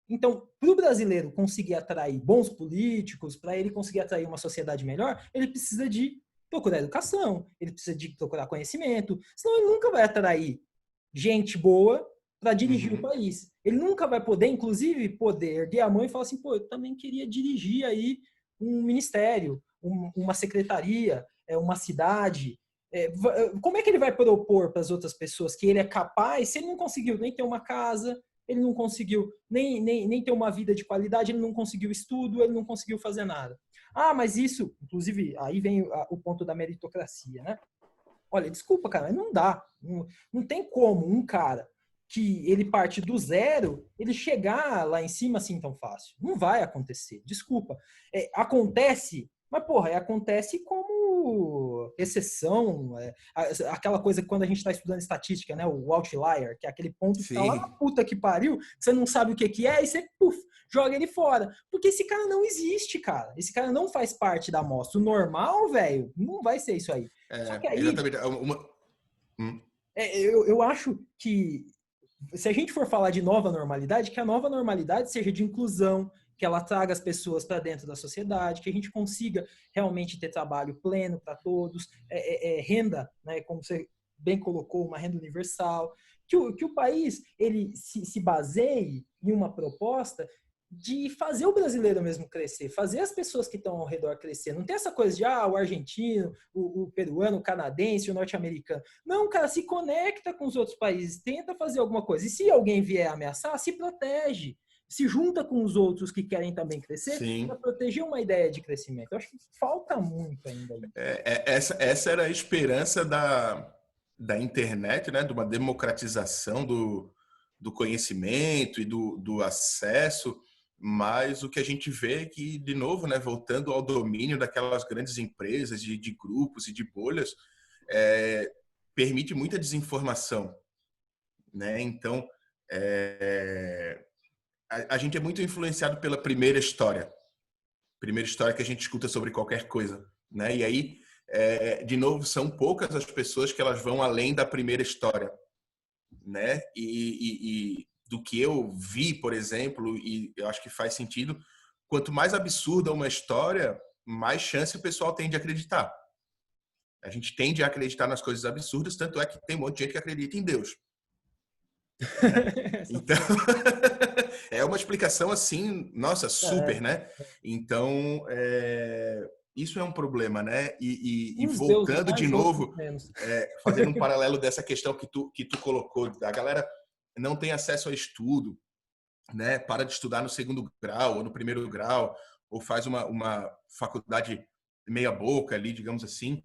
Então, para o brasileiro conseguir atrair bons políticos, para ele conseguir atrair uma sociedade melhor, ele precisa de procurar educação, ele precisa de procurar conhecimento, senão ele nunca vai atrair gente boa para dirigir o país. Ele nunca vai poder, inclusive, poder erguer a mão e falar assim, pô, eu também queria dirigir aí um ministério, uma secretaria, uma cidade. Como é que ele vai propor para as outras pessoas que ele é capaz se ele não conseguiu nem ter uma casa, ele não conseguiu nem ter uma vida de qualidade, ele não conseguiu estudo, ele não conseguiu fazer nada. Ah, mas isso, inclusive, aí vem o ponto da meritocracia, né? Olha, desculpa, cara, não dá. Não tem como um cara que ele parte do zero, ele chegar lá em cima assim tão fácil. Não vai acontecer, desculpa. Acontece, mas porra, acontece como exceção, aquela coisa que quando a gente está estudando estatística, né, o outlier, que é aquele ponto que tá lá na puta que pariu, que você não sabe o que é, e você, puf, joga ele fora. Porque esse cara não existe, cara. Esse cara não faz parte da amostra. O normal, velho, não vai ser isso aí. Só que aí... Exatamente. eu acho que se a gente for falar de nova normalidade, que a nova normalidade seja de inclusão, que ela traga as pessoas para dentro da sociedade, que a gente consiga realmente ter trabalho pleno para todos, renda, né, como você bem colocou, uma renda universal, que o país ele se baseie em uma proposta de fazer o brasileiro mesmo crescer, fazer as pessoas que estão ao redor crescer. Não tem essa coisa de, o argentino, o peruano, o canadense, o norte-americano. Não, cara, se conecta com os outros países, tenta fazer alguma coisa. E se alguém vier ameaçar, se protege. Se junta com os outros que querem também crescer para proteger uma ideia de crescimento. Eu acho que falta muito ainda. Essa era a esperança da internet, né? De uma democratização do conhecimento e do acesso, mas o que a gente vê é que, de novo, né, voltando ao domínio daquelas grandes empresas, de grupos e de bolhas, permite muita desinformação, né? Então, a gente é muito influenciado pela primeira história que a gente escuta sobre qualquer coisa, né? E aí, de novo, são poucas as pessoas que elas vão além da primeira história, né? E do que eu vi, por exemplo, e eu acho que faz sentido, quanto mais absurda uma história, mais chance o pessoal tem de acreditar. A gente tende a acreditar nas coisas absurdas, tanto é que tem um monte de gente que acredita em Deus. Né? Então, é uma explicação assim, nossa, super, né? Então, Isso é um problema, né? E Uns deuses voltando de mais, outros novo, menos. fazendo um paralelo dessa questão que tu colocou, a galera não tem acesso a estudo, né? Para de estudar no segundo grau ou no primeiro grau, ou faz uma faculdade meia boca ali, digamos assim,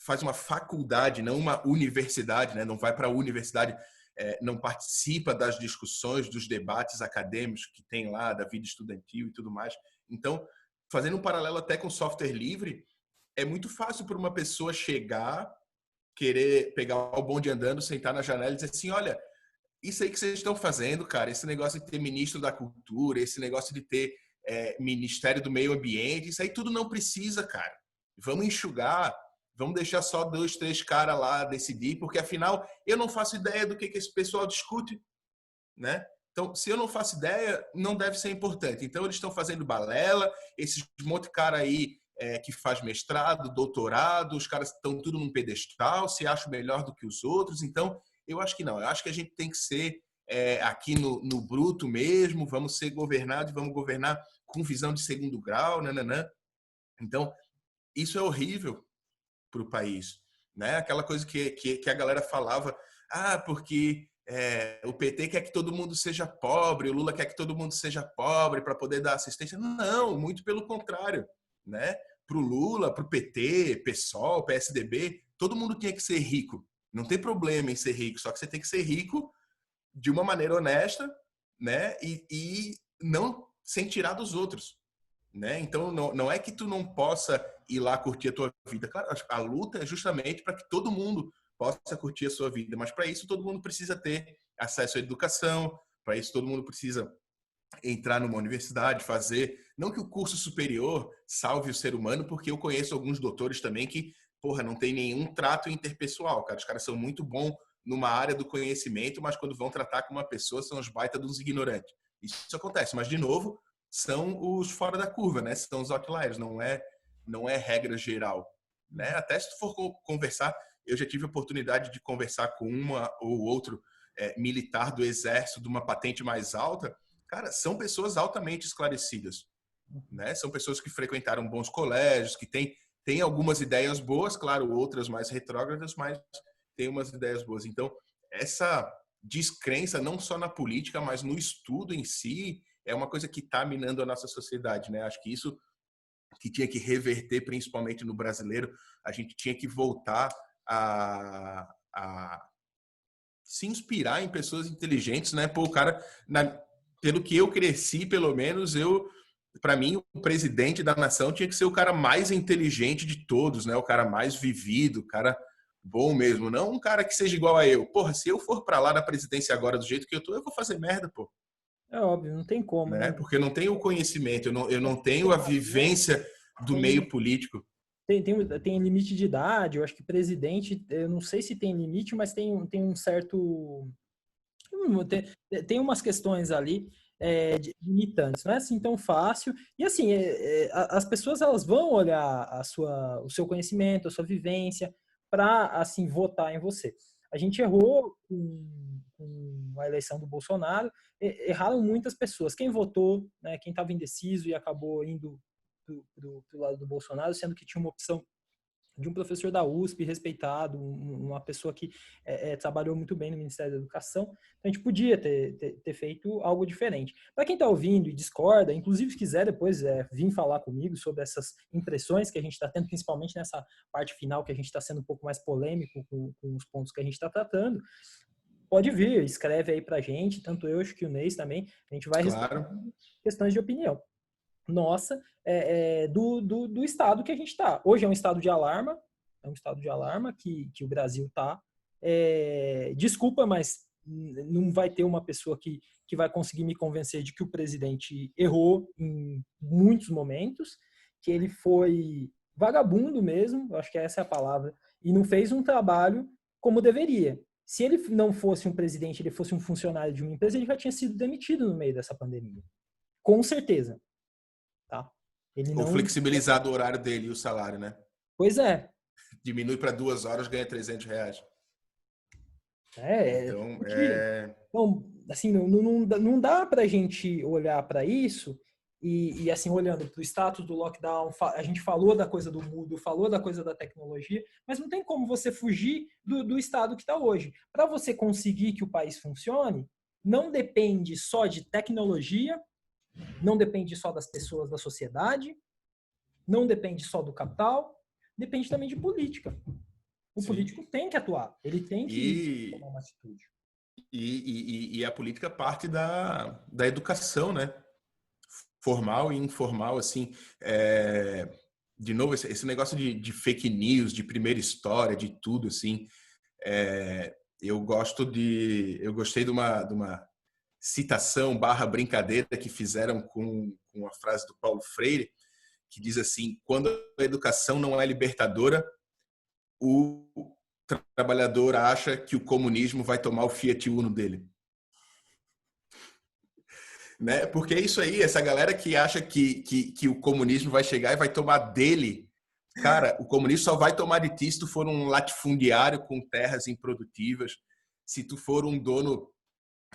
faz uma faculdade, não uma universidade, né? Não vai para a universidade, não participa das discussões, dos debates acadêmicos que tem lá, da vida estudantil e tudo mais. Então, fazendo um paralelo até com software livre, é muito fácil para uma pessoa chegar, querer pegar o bonde andando, sentar na janela e dizer assim, olha, isso aí que vocês estão fazendo, cara, esse negócio de ter ministro da cultura, esse negócio de ter ministério do meio ambiente, isso aí tudo não precisa, cara. Vamos enxugar, vamos deixar só 2, 3 caras lá decidir, porque afinal eu não faço ideia do que esse pessoal discute, né? Então, se eu não faço ideia, não deve ser importante. Então, eles estão fazendo balela, esses monte de cara aí que faz mestrado, doutorado, os caras estão tudo num pedestal, se acham melhor do que os outros. Então, eu acho que não. Eu acho que a gente tem que ser aqui no bruto mesmo, vamos ser governados, vamos governar com visão de segundo grau, nananã. Então, isso é horrível para o país, né? Aquela coisa que a galera falava, porque o PT quer que todo mundo seja pobre, o Lula quer que todo mundo seja pobre para poder dar assistência. Não, muito pelo contrário, né? Para o Lula, para o PT, PSOL, PSDB, todo mundo tinha que ser rico. Não tem problema em ser rico, só que você tem que ser rico de uma maneira honesta, né? E não sem tirar dos outros, né? Então não é que tu não possa ir lá curtir a tua vida. Claro, a luta é justamente para que todo mundo possa curtir a sua vida, mas para isso todo mundo precisa ter acesso à educação, para isso todo mundo precisa entrar numa universidade, fazer, não que o curso superior salve o ser humano, porque eu conheço alguns doutores também que, porra, não tem nenhum trato interpessoal, cara. Os caras são muito bons numa área do conhecimento, mas quando vão tratar com uma pessoa são os baita de uns ignorantes. Isso acontece, mas de novo, são os fora da curva, né? São os outliers, não é regra geral, né? Até se tu for conversar, eu já tive a oportunidade de conversar com uma ou outro militar do exército de uma patente mais alta. Cara, são pessoas altamente esclarecidas, né? São pessoas que frequentaram bons colégios, que têm algumas ideias boas, claro, outras mais retrógradas, mas têm umas ideias boas. Então, essa descrença não só na política, mas no estudo em si, é uma coisa que está minando a nossa sociedade, né? Acho que isso que tinha que reverter, principalmente no brasileiro, a gente tinha que voltar a se inspirar em pessoas inteligentes, né? Pô, o cara, pelo que eu cresci, pelo menos, para mim, o presidente da nação tinha que ser o cara mais inteligente de todos, né? O cara mais vivido, o cara bom mesmo, não um cara que seja igual a eu. Porra, se eu for para lá na presidência agora do jeito que eu tô, eu vou fazer merda, pô. É óbvio, não tem como, Né? né? Porque eu não tenho o conhecimento, eu não tenho a vivência do meio Tem, político. tem limite de idade, eu acho que presidente, eu não sei se tem limite, mas tem um certo. Tem umas questões ali limitantes, não é assim tão fácil. E assim, as pessoas elas vão olhar o seu conhecimento, a sua vivência, para assim votar em você. A gente errou com a eleição do Bolsonaro, erraram muitas pessoas. Quem votou, né, quem estava indeciso e acabou indo pro lado do Bolsonaro, sendo que tinha uma opção de um professor da USP respeitado, uma pessoa que trabalhou muito bem no Ministério da Educação. Então, a gente podia ter feito algo diferente. Para quem está ouvindo e discorda, inclusive se quiser depois vir falar comigo sobre essas impressões que a gente está tendo, principalmente nessa parte final que a gente está sendo um pouco mais polêmico com os pontos que a gente está tratando, pode vir, escreve aí para a gente, tanto eu, acho que o Neis também, a gente vai responder Claro, questões de opinião nossa do estado que a gente está. Hoje é um estado de alarma, que o Brasil está. Desculpa, mas não vai ter uma pessoa que vai conseguir me convencer de que o presidente errou em muitos momentos, que ele foi vagabundo mesmo, eu acho que essa é a palavra, e não fez um trabalho como deveria. Se ele não fosse um presidente, ele fosse um funcionário de uma empresa, ele já tinha sido demitido no meio dessa pandemia. Com certeza. Tá? Ele ou não. flexibilizar do horário dele e o salário, né? Pois é. Diminui para 2 horas, ganha R$ 300. Então, Porque, então, assim, não dá para a gente olhar para isso E assim, olhando para o status do lockdown, a gente falou da coisa do Moodle, falou da coisa da tecnologia, mas não tem como você fugir do estado que está hoje. Para você conseguir que o país funcione, não depende só de tecnologia, não depende só das pessoas da sociedade, não depende só do capital, depende também de política. O Sim. político tem que atuar, ele tem que E, tomar uma atitude. e a política parte da educação, né? Formal e informal, assim. De novo, esse negócio de fake news, de primeira história, de tudo, assim. Eu gostei de uma citação barra brincadeira que fizeram com a frase do Paulo Freire, que diz assim: quando a educação não é libertadora, o trabalhador acha que o comunismo vai tomar o Fiat Uno dele. Né? Porque é isso aí, essa galera que acha que o comunismo vai chegar e vai tomar dele. Cara, o comunismo só vai tomar de ti se tu for um latifundiário com terras improdutivas, se tu for um dono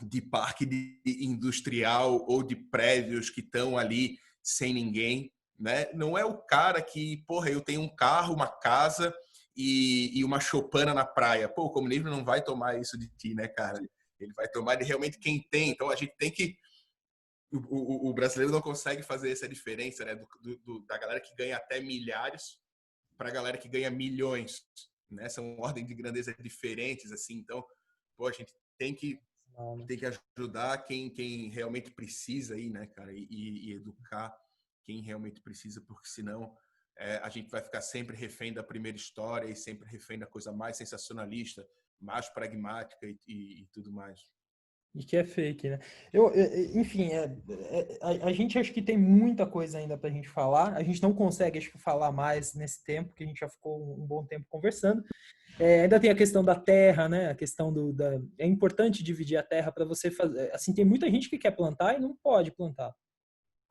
de parque industrial ou de prédios que estão ali sem ninguém, né? Não é o cara que, porra, eu tenho um carro, uma casa e uma choupana na praia. Pô, o comunismo não vai tomar isso de ti, né, cara? Ele vai tomar de realmente quem tem. Então a gente tem que o brasileiro não consegue fazer essa diferença, né? Da galera que ganha até milhares para a galera que ganha milhões, né? São ordens de grandeza diferentes, assim. Então, pô, a gente tem que ajudar quem realmente precisa aí, né, cara? E educar quem realmente precisa, porque senão a gente vai ficar sempre refém da primeira história e sempre refém da coisa mais sensacionalista, mais pragmática e tudo mais. E que é fake, né? Enfim, a gente acha que tem muita coisa ainda pra gente falar. A gente não consegue, acho que, falar mais nesse tempo, que a gente já ficou um bom tempo conversando. Ainda tem a questão da terra, né? A questão é importante dividir a terra para você fazer. Assim, tem muita gente que quer plantar e não pode plantar.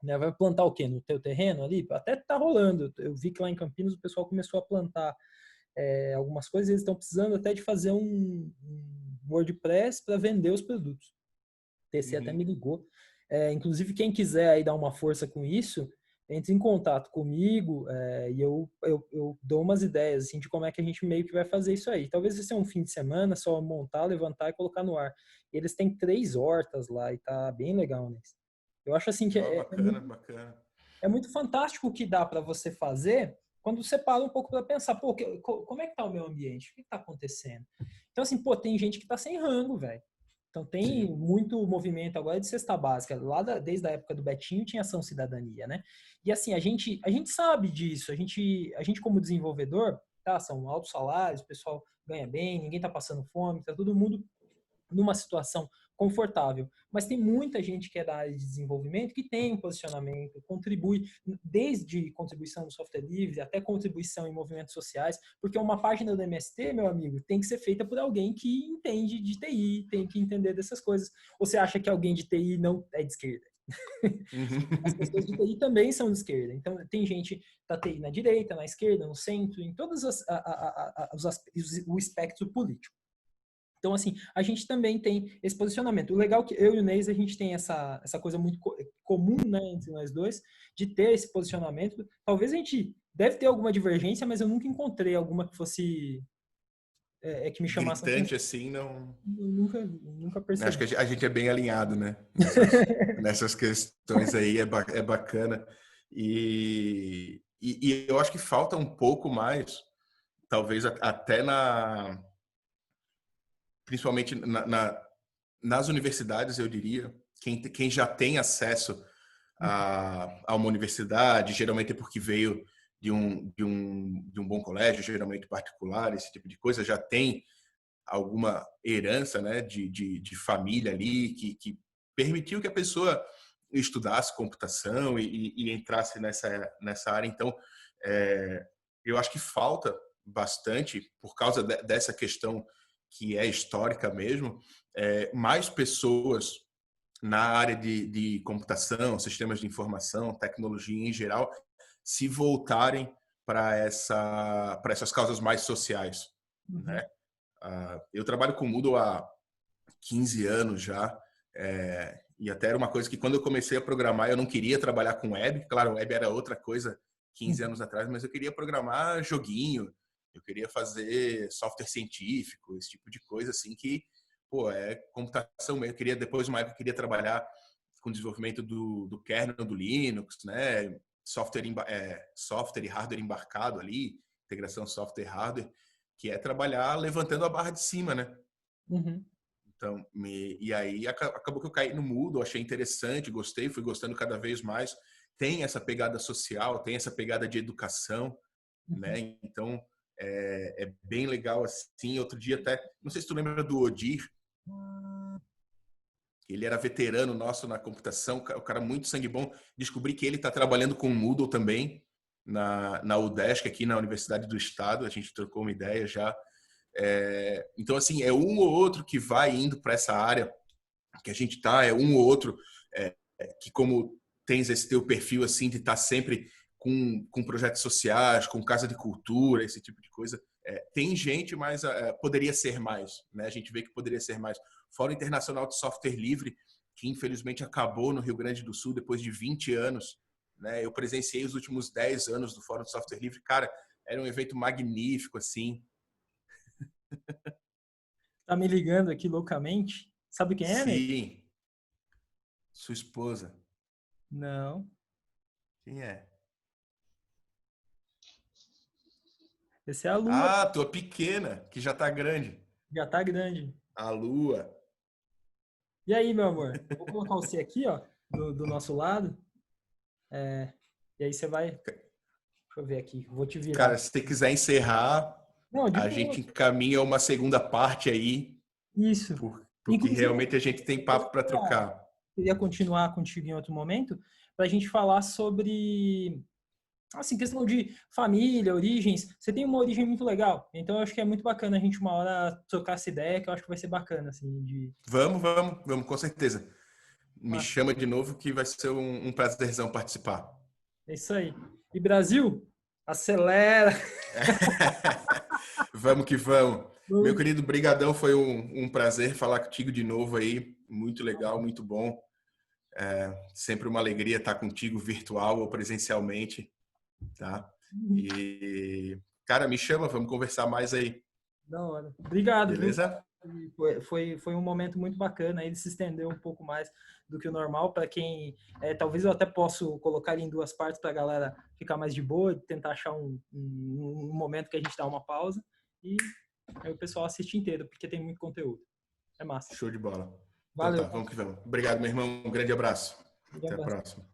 Né? Vai plantar o quê? No teu terreno ali? Até tá rolando. Eu vi que lá em Campinas o pessoal começou a plantar algumas coisas. Eles estão precisando até de fazer um WordPress para vender os produtos. O TC até me ligou. Inclusive, quem quiser aí dar uma força com isso, entre em contato comigo e eu dou umas ideias assim, de como é que a gente meio que vai fazer isso aí. Talvez esse seja um fim de semana, só montar, levantar e colocar no ar. Eles têm 3 hortas lá e tá bem legal, né? Eu acho assim que Bacana, bacana. É muito fantástico o que dá para você fazer quando você para um pouco para pensar, pô, como é que tá o meu ambiente? O que tá acontecendo? Então, assim, pô, tem gente que tá sem rango, velho. Então, tem muito movimento agora de cesta básica. Desde a época do Betinho tinha ação cidadania, né? E, assim, a gente sabe disso. A gente como desenvolvedor, tá? São altos salários, o pessoal ganha bem, ninguém tá passando fome, tá todo mundo numa situação confortável. Mas tem muita gente que é da área de desenvolvimento que tem um posicionamento, contribui, desde contribuição no software livre até contribuição em movimentos sociais, porque uma página do MST, meu amigo, tem que ser feita por alguém que entende de TI, tem que entender dessas coisas. Ou você acha que alguém de TI não é de esquerda? As pessoas de TI também são de esquerda. Então, tem gente da TI na direita, na esquerda, no centro, em todos o espectro político. Então, assim, a gente também tem esse posicionamento. O legal é que eu e o Neis, a gente tem essa coisa muito comum, né, entre nós dois, de ter esse posicionamento. Talvez a gente deve ter alguma divergência, mas eu nunca encontrei alguma que fosse que me chamasse a atenção. Gritante assim, não. Eu nunca Acho percebi. que a gente é bem alinhado, né? Nessas questões aí é bacana. E eu acho que falta um pouco mais, talvez até principalmente nas universidades, eu diria, quem já tem acesso a uma universidade, geralmente é porque veio de um bom colégio, geralmente particular, esse tipo de coisa, já tem alguma herança, né, de família ali que permitiu que a pessoa estudasse computação e entrasse nessa área. Então, eu acho que falta bastante, por causa dessa questão que é histórica mesmo, mais pessoas na área de computação, sistemas de informação, tecnologia em geral, se voltarem para essas causas mais sociais, né? Eu trabalho com Moodle há 15 anos já, E até era uma coisa que quando eu comecei a programar, eu não queria trabalhar com web. Claro, web era outra coisa 15 anos atrás, mas eu queria programar joguinho, eu queria fazer software científico, esse tipo de coisa assim que, pô, é computação mesmo. Eu queria, depois de uma época, eu queria trabalhar com desenvolvimento do kernel do Linux, né? Software e hardware embarcado ali, integração software e hardware, que é trabalhar levantando a barra de cima, né? Uhum. Então, e aí acabou que eu caí no Moodle, achei interessante, gostei, fui gostando cada vez mais. Tem essa pegada social, tem essa pegada de educação, Uhum. né? Então, é bem legal assim. Outro dia até, não sei se tu lembra do Odir, ele era veterano nosso na computação, o cara muito sangue bom. Descobri que ele está trabalhando com Moodle também, na UDESC, aqui na Universidade do Estado. A gente trocou uma ideia já. Então, assim, é um ou outro que vai indo para essa área que a gente tá, é um ou outro que, como tens esse teu perfil assim de estar sempre com projetos sociais, com casa de cultura, esse tipo de coisa, tem gente, mas poderia ser mais, né? A gente vê que poderia ser mais. Fórum Internacional de Software Livre, que infelizmente acabou no Rio Grande do Sul depois de 20 anos, né? Eu presenciei os últimos 10 anos do Fórum de Software Livre, cara, era um evento magnífico, assim. Tá me ligando aqui loucamente. Sabe quem é, Ney? Sim, sua esposa. Não. Quem é? Esse é a Lua. Ah, tua pequena, que já tá grande. Já tá grande. A Lua. E aí, meu amor? Vou colocar você aqui, ó, do nosso lado. E aí você vai. Deixa eu ver aqui. Vou te virar. Cara, se você quiser encerrar, Não, de a boa. gente encaminha uma segunda parte aí, Isso. porque Inclusive, realmente a gente tem papo para trocar. queria continuar contigo em outro momento para a gente falar sobre assim, questão de família, origens. Você tem uma origem muito legal, então eu acho que é muito bacana a gente uma hora trocar essa ideia, que eu acho que vai ser bacana, assim, de... Vamos, com certeza. Me Massa. chama de novo que vai ser um prazerzão participar. É isso aí. E Brasil, acelera! Vamos que vamos. Meu querido, brigadão, foi um prazer falar contigo de novo aí. Muito legal, muito bom. Sempre uma alegria estar contigo virtual ou presencialmente, tá? E, cara, me chama, vamos conversar mais aí. Da hora. Obrigado, viu? Beleza? Foi um momento muito bacana. Ele se estendeu um pouco mais do que o normal. Para quem. Talvez eu até possa colocar ele em duas partes para a galera ficar mais de boa e tentar achar um momento que a gente dá uma pausa. E aí o pessoal assiste inteiro, porque tem muito conteúdo. É massa. Show de bola. Então tá, Valeu. vamos que vamos. Obrigado, meu irmão. Um grande abraço. Um Até a abraço. próxima.